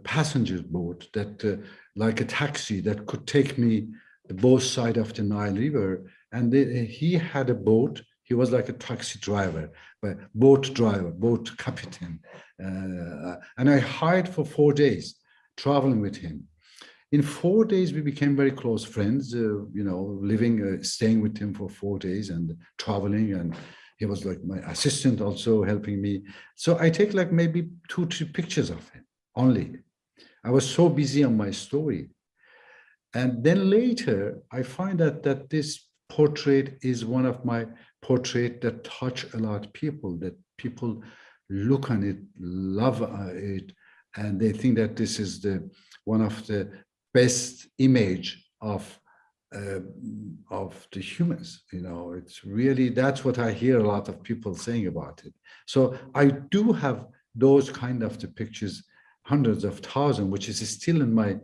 passenger boat, that like a taxi that could take me to both sides of the Nile River. And he had a boat. He was like a taxi driver, but boat driver, boat captain. And I hired for 4 days, traveling with him. In 4 days, we became very close friends, you know, living, staying with him for 4 days and traveling. And he was like my assistant also, helping me. So I take like maybe 2, 3 pictures of him only. I was so busy on my story. And then later, I find that this portrait is one of my portraits that touch a lot of people, that people look on it, love it, and they think that this is one of the best image of the humans. You know, it's really, that's what I hear a lot of people saying about it. So I do have those kind of the pictures, hundreds of thousands, which is still in my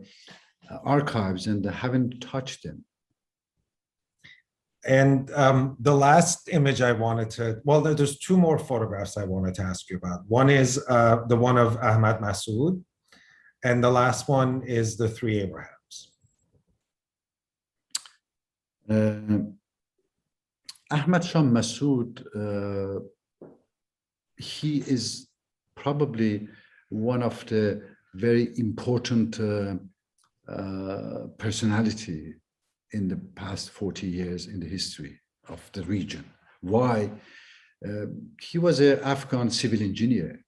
archives, and I haven't touched them. And the last image I wanted to, well, there's 2 more photographs I wanted to ask you about. One is the one of Ahmad Massoud, and the last one is the 3 Abrahams. Ahmad Shah Massoud, he is probably one of the very important personality in the past 40 years in the history of the region. Why? He was an Afghan civil engineer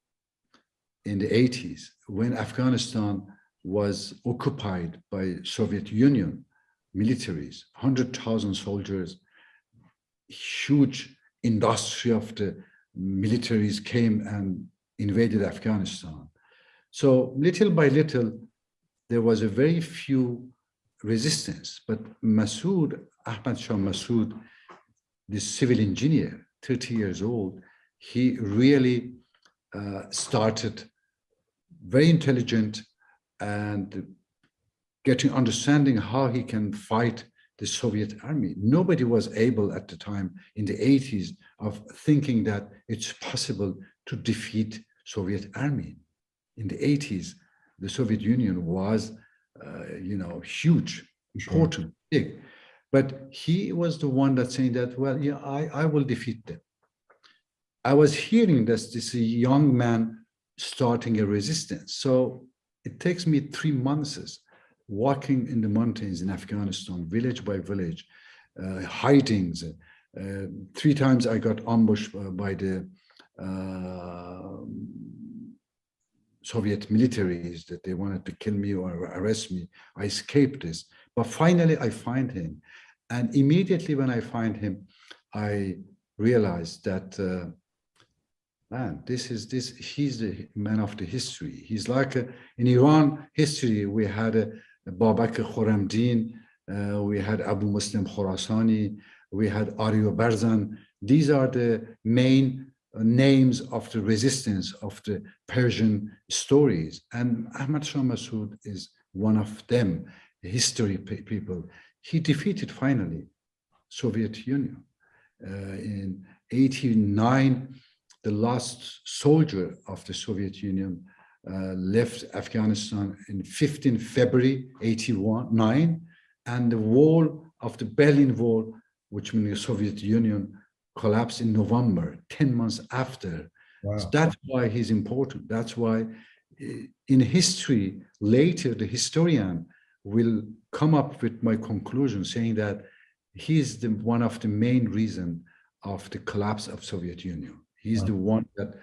in the 80s when Afghanistan was occupied by Soviet Union militaries, 100,000 soldiers, huge industry of the militaries came and invaded Afghanistan. So little by little, there was a very few resistance, but Massoud, Ahmad Shah Massoud, this civil engineer, 30 years old, he really started very intelligent and getting understanding how he can fight the Soviet army. Nobody was able at the time in the 80s of thinking that it's possible to defeat Soviet army. In the 80s, the Soviet Union was you know, huge, important, big. But he was the one that's saying that, well, yeah, I will defeat them. I was hearing this young man starting a resistance. So it takes me 3 months walking in the mountains in Afghanistan, village by village, hidings. 3 times I got ambushed by the Soviet militaries, that they wanted to kill me or arrest me. I escaped this, but finally I find him. And immediately when I find him, I realized that, man, he's the man of the history. He's like, in Iran history, we had Babak Khorramdin, we had Abu Muslim Khorasani, we had Aryo Barzan. These are the main names of the resistance of the Persian stories. And Ahmad Shah Massoud is one of them, history people. He defeated finally Soviet Union. In 89, the last soldier of the Soviet Union left Afghanistan in 15 February 89, and the wall of the Berlin Wall, which means the Soviet Union, collapsed in November, 10 months after. Wow. So that's why he's important. That's why in history, later the historian will come up with my conclusion saying that he's one of the main reason of the collapse of Soviet Union. He's the one that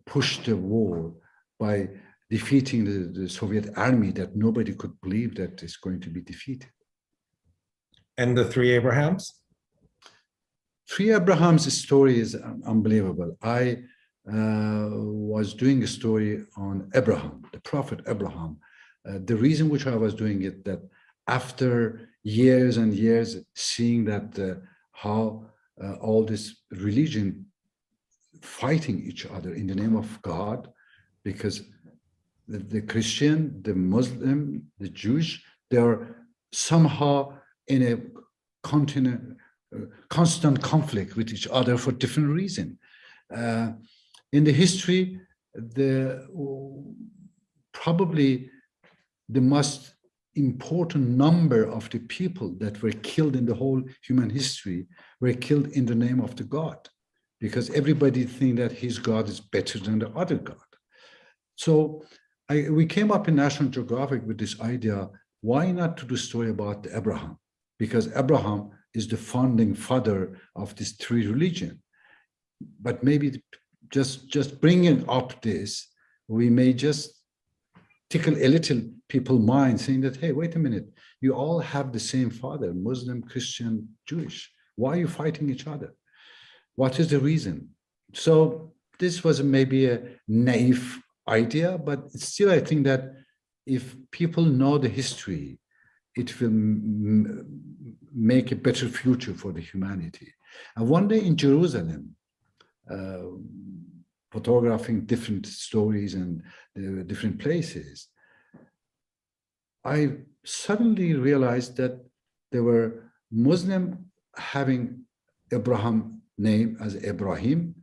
pushed the war by defeating the Soviet army that nobody could believe that is going to be defeated. And the three Abrahams? Three Abrahams' story is unbelievable. I was doing a story on Abraham, the prophet Abraham. The reason which I was doing it, that after years and years seeing that how all this religion fighting each other in the name of God, because the Christian, the Muslim, the Jewish, they are somehow in a constant conflict with each other for different reasons. In the history, probably the most important number of the people that were killed in the whole human history were killed in the name of the God, because everybody think that his God is better than the other God. So we came up in National Geographic with this idea, why not to do a story about Abraham? Because Abraham is the founding father of these three religions. But maybe just bringing up this, we may just tickle a little people's mind saying that, hey, wait a minute, you all have the same father, Muslim, Christian, Jewish. Why are you fighting each other? What is the reason? So this was maybe a naive idea, but still I think that if people know the history, it will make a better future for the humanity. And one day in Jerusalem, photographing different stories and different places, I suddenly realized that there were Muslims having Abraham name as Ibrahim,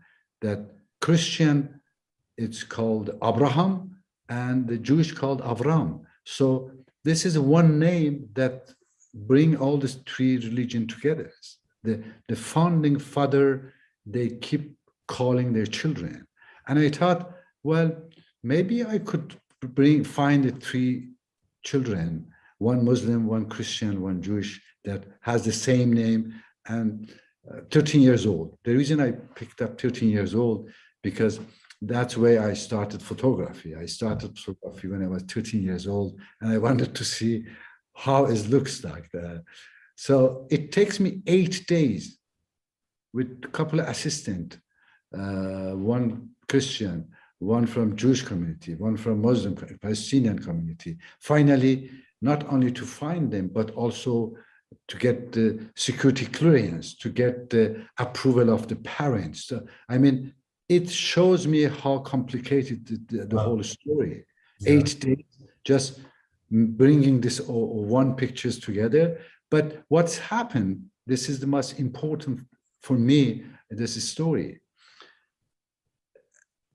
that Christian, it's called Abraham, and the Jewish called Avram. So this is one name that bring all these three religions together. The founding father, they keep calling their children. And I thought, well, maybe I could find the three children, one Muslim, one Christian, one Jewish, that has the same name, and 13 years old. The reason I picked up 13 years old, because that's where I started photography. I started photography when I was 13 years old, and I wanted to see how it looks like that. So it takes me 8 days with a couple of assistants, one Christian, one from Jewish community, one from Muslim, Palestinian community. Finally, not only to find them, but also to get the security clearance, to get the approval of the parents. So, I mean, it shows me how complicated the whole story. Yeah. 8 days, just bringing this one pictures together. But what's happened, this is the most important for me, this story.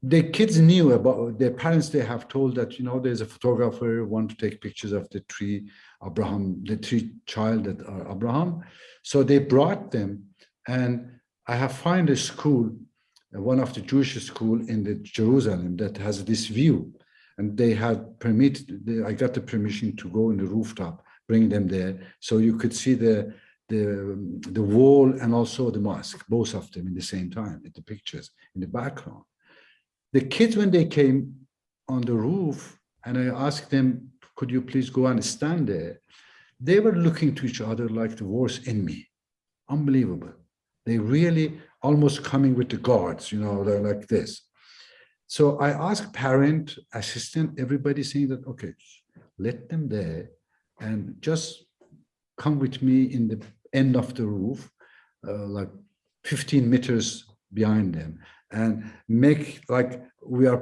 The kids knew about, their parents, they have told that, you know, there's a photographer want to take pictures of the three child that are Abraham. So they brought them, and I have found a school, one of the Jewish school in the Jerusalem that has this view, and they had permitted, I got the permission to go in the rooftop, bring them there, so you could see the wall and also the mosque, both of them in the same time, in the pictures in the background. The kids, when they came on the roof, and I asked them, could you please go and stand there? They were looking to each other like the worst enemy. Unbelievable. They really almost coming with the guards, you know, they're like this. So I asked parent, assistant, everybody saying that, okay, let them there and just come with me in the end of the roof, like 15 meters behind them and make like we are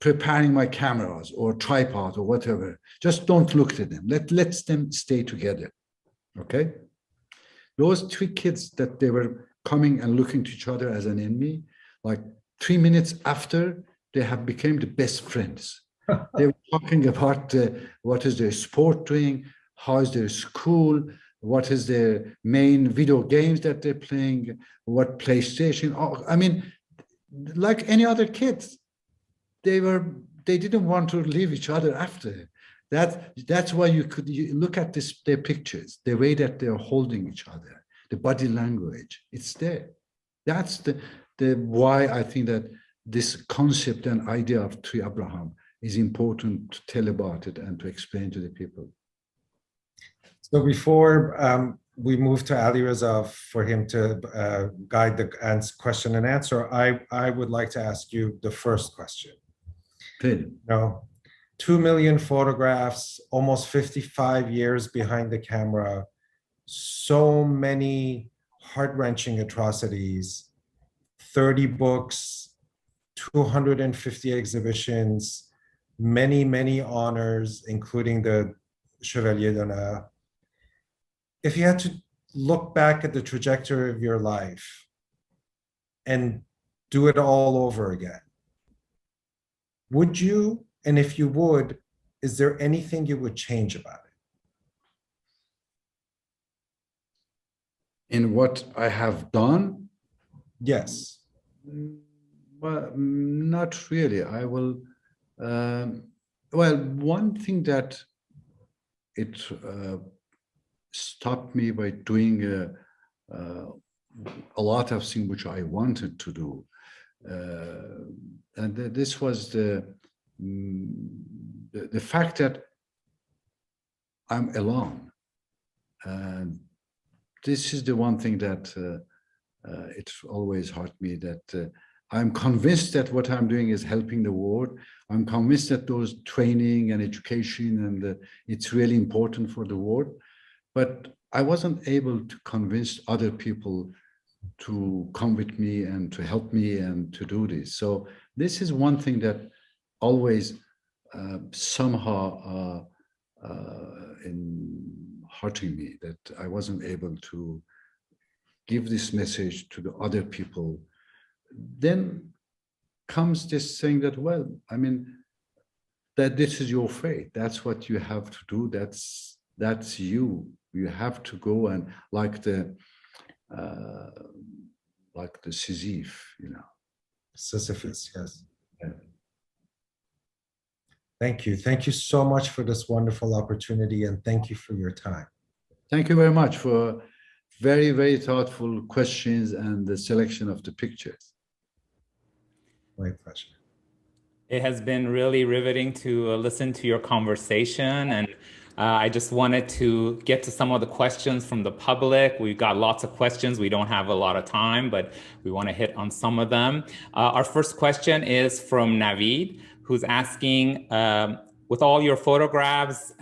preparing my cameras or tripod or whatever. Just don't look at them. Let them stay together. Okay. Those three kids that they were coming and looking to each other as an enemy, like 3 minutes after, they have become the best friends. They were talking about what is their sport doing, how is their school, what is their main video games that they're playing, what PlayStation. I mean, like any other kids, they didn't want to leave each other after. That's why you look at their pictures, the way that they're holding each other, the body language, it's there. That's the why I think that this concept and idea of Tree Abraham is important to tell about it and to explain to the people. So before we move to Ali Reza for him to guide the question and answer, I would like to ask you the first question. Good. No, 2 million photographs, almost 55 years behind the camera, so many heart-wrenching atrocities, 30 books, 250 exhibitions, many, many honors, including the Chevalier d'Honneur. If you had to look back at the trajectory of your life and do it all over again, would you? And if you would, is there anything you would change about it? In what I have done? Yes. Well, not really. I will. Well, one thing that it stopped me by doing a lot of things which I wanted to do, and this was the fact that I'm alone, and this is the one thing that it always hurt me, that I'm convinced that what I'm doing is helping the world. I'm convinced that those training and education and it's really important for the world, but I wasn't able to convince other people to come with me and to help me and to do this. So this is one thing that always somehow in hurting me, that I wasn't able to give this message to the other people. Then comes this saying that, well, I mean, that this is your fate. That's what you have to do. That's you. You have to go and like the Sisyphe, you know. Sisyphus, yes. Yeah. Thank you. Thank you so much for this wonderful opportunity, and thank you for your time. Thank you very much for very, very thoughtful questions and the selection of the pictures. My pleasure. It has been really riveting to listen to your conversation, and I just wanted to get to some of the questions from the public. We've got lots of questions. We don't have a lot of time, but we want to hit on some of them. Our first question is from Naveed, who's asking, with all your photographs,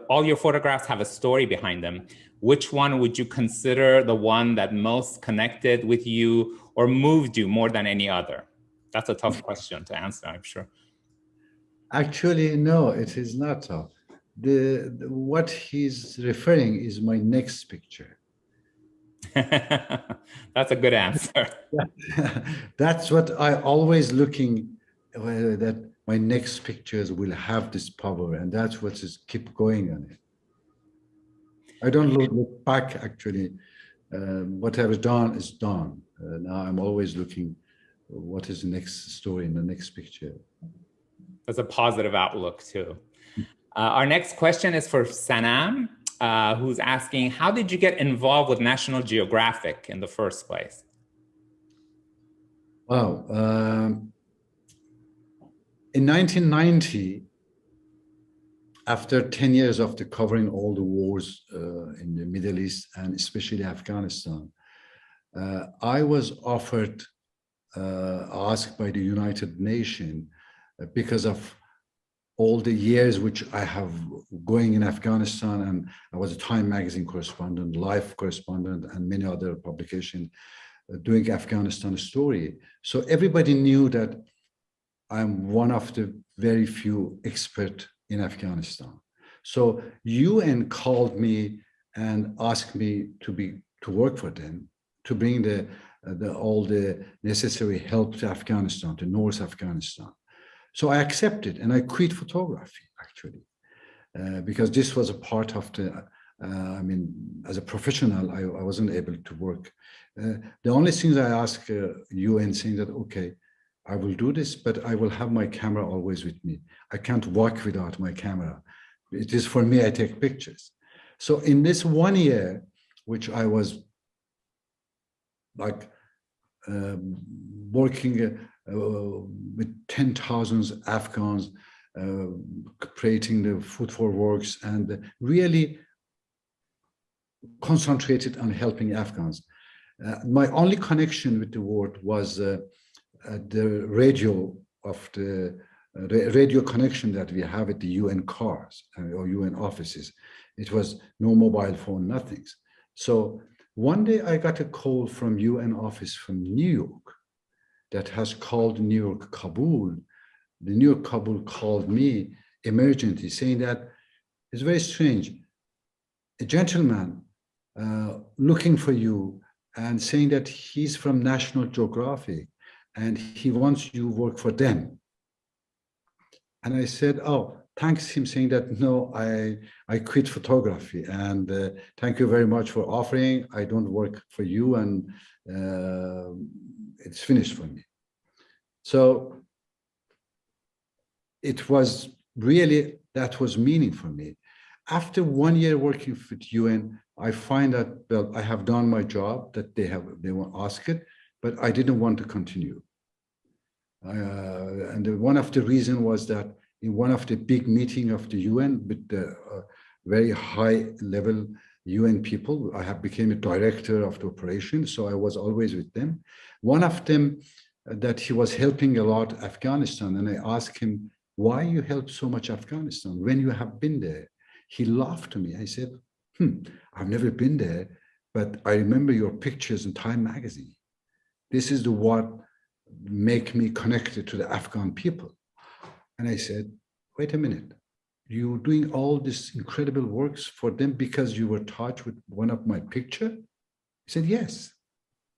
all your photographs have a story behind them. Which one would you consider the one that most connected with you or moved you more than any other? That's a tough question to answer, I'm sure. Actually, no, it is not tough. What he's referring is my next picture. That's a good answer. That's what I always looking, that my next pictures will have this power, and that's what is keep going on it. I don't look back, actually. What I've done is done. Now I'm always looking, what is the next story in the next picture? That's a positive outlook too. Our next question is for Sanam, who's asking, how did you get involved with National Geographic in the first place? Wow. In 1990, after 10 years of covering all the wars in the Middle East and especially Afghanistan, I was offered, asked by the United Nations, because of all the years which I have going in Afghanistan, and I was a Time magazine correspondent, Life correspondent, and many other publications doing Afghanistan story. So everybody knew that I'm one of the very few experts in Afghanistan. So UN called me and asked me to work for them, to bring all the necessary help to Afghanistan, to North Afghanistan. So I accepted and I quit photography actually, because this was a part of the, I mean, as a professional, I wasn't able to work. The only things I asked UN saying that, okay, I will do this, but I will have my camera always with me. I can't walk without my camera. It is for me, I take pictures. So in this 1 year, which I was like working with 10,000 Afghans, creating the food for works, and really concentrated on helping Afghans. My only connection with the world was the radio of the radio connection that we have at the UN cars or UN offices. It was no mobile phone, nothing. So one day I got a call from UN office from New York that has called New York Kabul. The New York Kabul called me emergently saying that it's very strange. A gentleman looking for you and saying that he's from National Geographic and he wants you to work for them. And I said, oh, thanks him saying that, no, I quit photography and thank you very much for offering. I don't work for you and it's finished for me. So it was really, that was meaning for me. After 1 year working with UN, I find that, well, I have done my job that they were asked it, but I didn't want to continue. And one of the reasons was that in one of the big meetings of the UN with the very high level UN people, I have become a director of the operation, so I was always with them. One of them that he was helping a lot Afghanistan, and I asked him, why you help so much Afghanistan when you have been there? He laughed to me. I said, I've never been there, but I remember your pictures in Time magazine. This is the what make me connected to the Afghan people. And I said, wait a minute, you're doing all these incredible works for them because you were touched with one of my picture? He said, yes.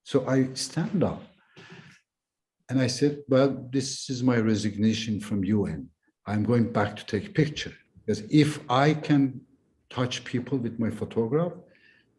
So I stand up and I said, well, this is my resignation from UN. I'm going back to take picture because if I can touch people with my photograph,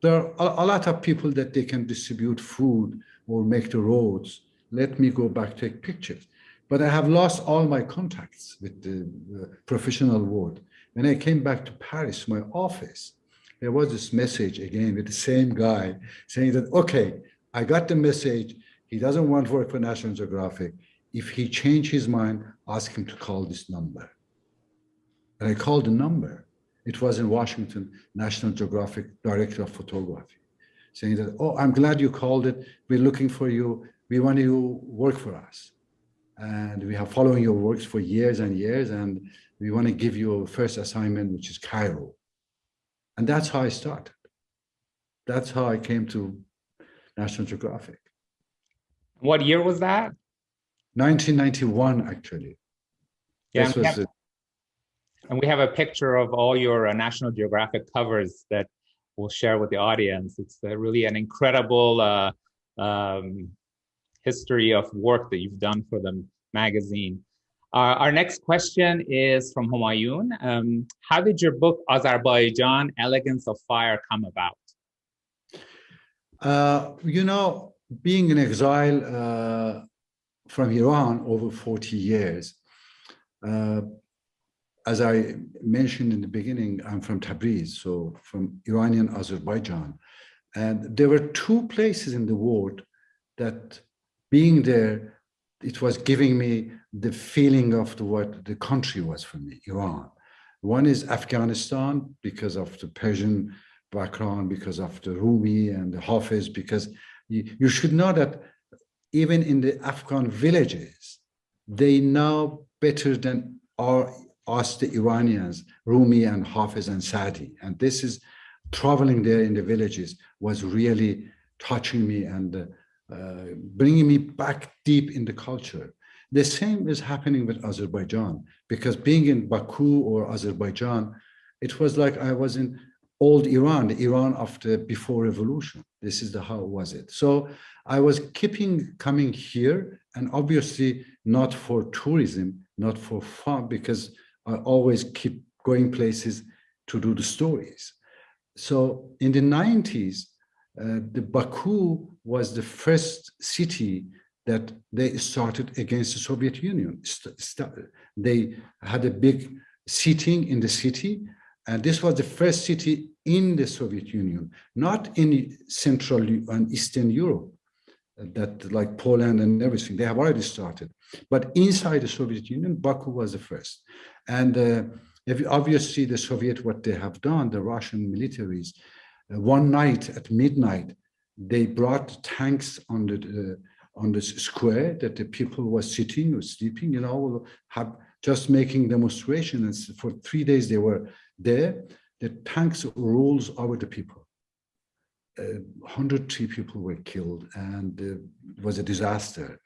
there are a lot of people that they can distribute food or make the roads. Let me go back, take pictures. But I have lost all my contacts with the professional world. When I came back to Paris, my office, there was this message again with the same guy saying that, okay, I got the message. He doesn't want to work for National Geographic. If he changed his mind, ask him to call this number. And I called the number. It was in Washington, National Geographic Director of Photography, saying that, oh, I'm glad you called it. We're looking for you. We want you to work for us. And we have following your works for years and years. And we want to give you a first assignment, which is Cairo. And that's how I started. That's how I came to National Geographic. What year was that? 1991, actually. Yeah, this was it. And we have a picture of all your National Geographic covers that we'll share with the audience. It's really an incredible history of work that you've done for the magazine. Our next question is from Humayun. How did your book, Azerbaijan, Elegance of Fire, come about? You know, being in exile from Iran over 40 years, as I mentioned in the beginning, I'm from Tabriz, so from Iranian Azerbaijan. And there were two places in the world that being there, it was giving me the feeling of what the country was for me, Iran. One is Afghanistan because of the Persian background, because of the Rumi and the Hafiz, because you should know that even in the Afghan villages, they know better than our us, the Iranians, Rumi and Hafiz and Sadi. And this is traveling there in the villages was really touching me and bringing me back deep in the culture. The same is happening with Azerbaijan, because being in Baku or Azerbaijan, it was like I was in old Iran, the Iran of the before revolution. This is how was it. So I was coming here, and obviously not for tourism, not for fun, because I always keep going places to do the stories. So in the 90s, the Baku was the first city that they started against the Soviet Union. They had a big sitting in the city, and this was the first city in the Soviet Union, not in Central and Eastern Europe, that like Poland and everything. They have already started. But inside the Soviet Union, Baku was the first. And if you obviously the Soviet, what they have done, the Russian militaries, one night at midnight, they brought tanks on the square that the people were sitting or sleeping, have just making demonstrations. And for 3 days they were there. The tanks rules over the people. 103 people were killed, and it was a disaster.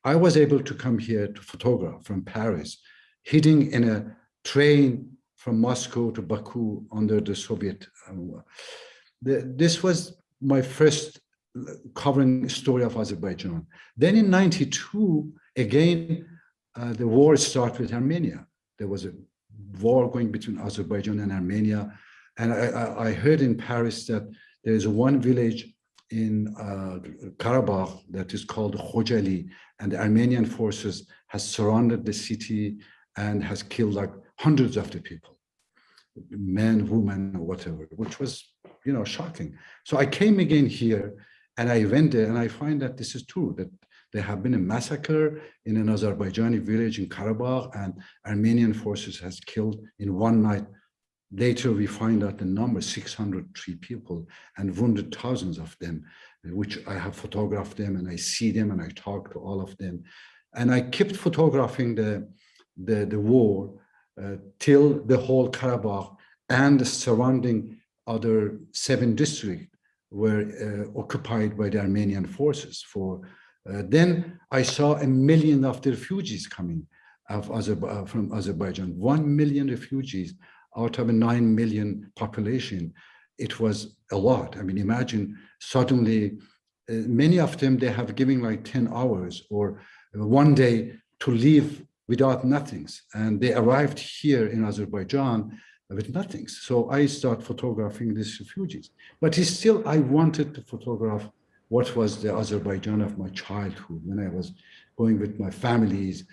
I was able to come here to photograph from Paris, hitting in a train from Moscow to Baku under the Soviet. This was my first covering story of Azerbaijan. Then in 92, again, the war started with Armenia. There was a war going between Azerbaijan and Armenia. And I heard in Paris that there is one village in Karabakh that is called Khojali, and the Armenian forces has surrounded the city and has killed like hundreds of the people, men, women, or whatever, which was, shocking. So I came again here and I went there and I find that this is true, that there have been a massacre in an Azerbaijani village in Karabakh, and Armenian forces has killed in one night. Later, we find out the number 603 people and wounded thousands of them, which I have photographed them and I see them and I talk to all of them. And I kept photographing the war till the whole Karabakh and the surrounding other 7 districts were occupied by the Armenian forces. Then I saw 1 million of the refugees coming from Azerbaijan, 1 million refugees out of a 9 million population. It was a lot. I mean, imagine suddenly, many of them, they have given like 10 hours or one day to leave without nothings. And they arrived here in Azerbaijan with nothings. So I start photographing these refugees. But still, I wanted to photograph what was the Azerbaijan of my childhood, when I was going with my families,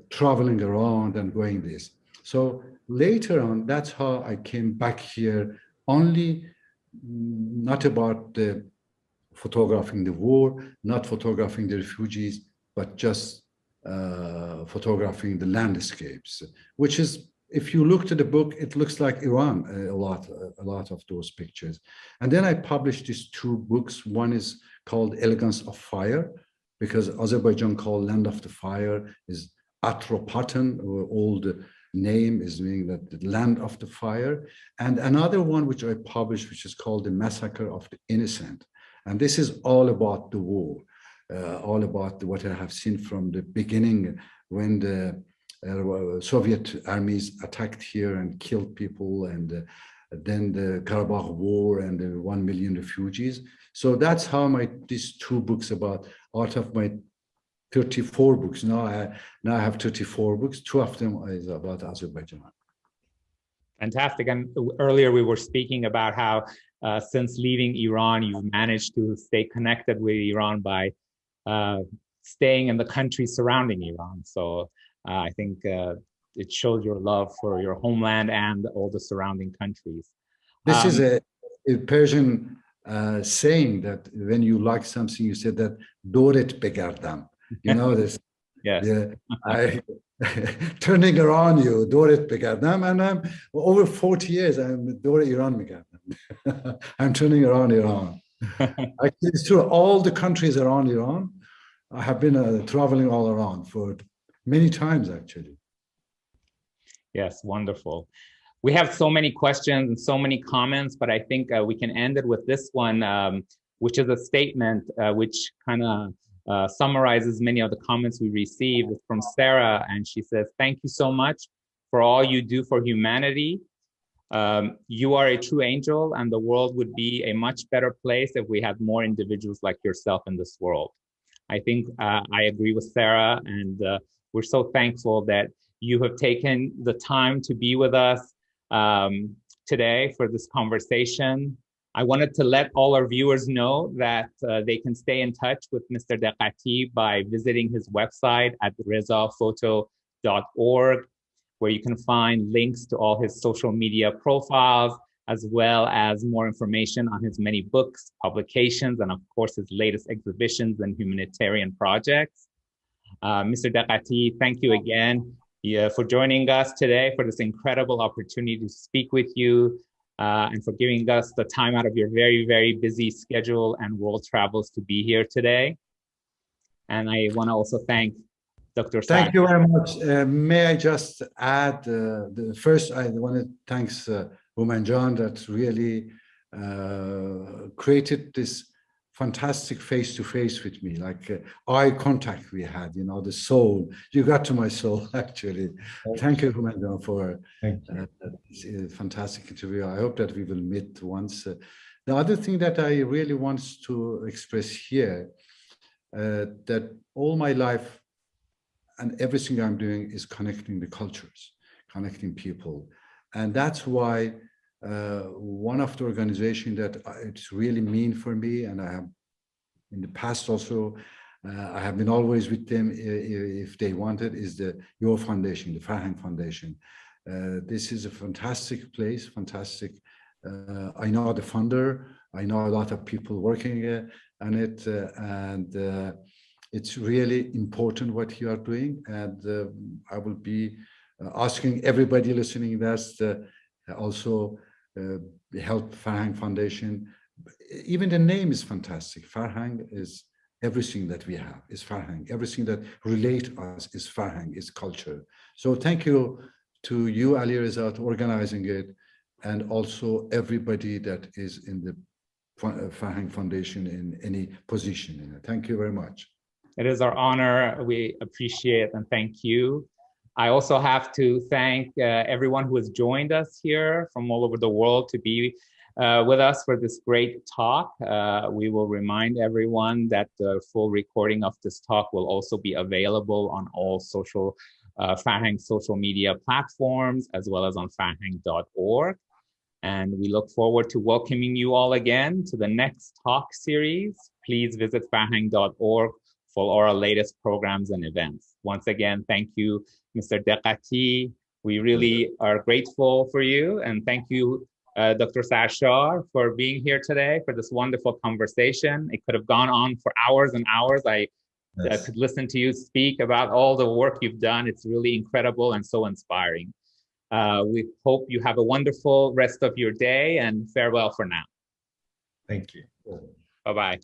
traveling around and going this. So later on, that's how I came back here, only not about the photographing the war, not photographing the refugees, but just photographing the landscapes, which is, if you look to the book, it looks like Iran, a lot of those pictures. And then I published these 2 books. One is called Elegance of Fire, because Azerbaijan called Land of the Fire is Atropatene, or old name is meaning that the land of the fire. And another one which I published, which is called The Massacre of the Innocent. And this is all about the war, all about what I have seen from the beginning, when the Soviet armies attacked here and killed people, and then the Karabakh War and the 1 million refugees. So that's how these 2 books about, out of my 34 books, now I have 34 books, 2 of them is about Azerbaijan. Fantastic. And earlier we were speaking about how since leaving Iran, you've managed to stay connected with Iran by staying in the countries surrounding Iran. So I think it shows your love for your homeland and all the surrounding countries. This is a Persian saying that when you like something, you said that Doret begardam. You know this. Yes. Yeah, I turning around you, Doret begardam, and I'm over 40 years. I'm Doret Iran begardam. I'm turning around Iran. It's true. All the countries around Iran, I have been traveling all around for many times, actually. Yes, wonderful. We have so many questions and so many comments, but I think we can end it with this one, which is a statement which kind of summarizes many of the comments we received. It's from Sarah, and she says, "Thank you so much for all you do for humanity. You are a true angel, and the world would be a much better place if we had more individuals like yourself in this world." I think I agree with Sarah, and we're so thankful that you have taken the time to be with us today for this conversation. I wanted to let all our viewers know that they can stay in touch with Mr. Deghati by visiting his website at rezaphoto.org, where you can find links to all his social media profiles, as well as more information on his many books, publications, and of course, his latest exhibitions and humanitarian projects. Mr. Deghati, thank you again for joining us today for this incredible opportunity to speak with you and for giving us the time out of your very, very busy schedule and world travels to be here today. And I want to also thank Dr. Thank you very much. May I just add, first, I want to thank Woman John that really created this fantastic face-to-face with me, like eye contact we had, you know, the soul. You got to my soul, actually. Thank you, Woman John, for this fantastic interview. I hope that we will meet once. The other thing that I really want to express here, that all my life, and everything I'm doing is connecting the cultures, connecting people. And that's why one of the organizations that it's really mean for me, and I have in the past also, I have been always with them if they wanted, is your foundation, the Farhang Foundation. This is a fantastic place, fantastic. I know the founder, I know a lot of people working on it, and it's really important what you are doing, and I will be asking everybody listening that's also help Farhang Foundation. Even the name is fantastic. Farhang is everything that we have is Farhang. Everything that relates us is Farhang, is culture. So thank you to you, Ali Reza, for organizing it, and also everybody that is in the Farhang Foundation in any position. Thank you very much. It is our honor. We appreciate and thank you. I also have to thank everyone who has joined us here from all over the world to be with us for this great talk. We will remind everyone that the full recording of this talk will also be available on all Farhang social media platforms, as well as on farhang.org. And we look forward to welcoming you all again to the next talk series. Please visit farhang.org for all our latest programs and events. Once again, thank you, Mr. Deghati. We really are grateful for you. And thank you, Dr. Sarshar, for being here today for this wonderful conversation. It could have gone on for hours and hours. I could listen to you speak about all the work you've done. It's really incredible and so inspiring. We hope you have a wonderful rest of your day, and farewell for now. Thank you. Bye-bye.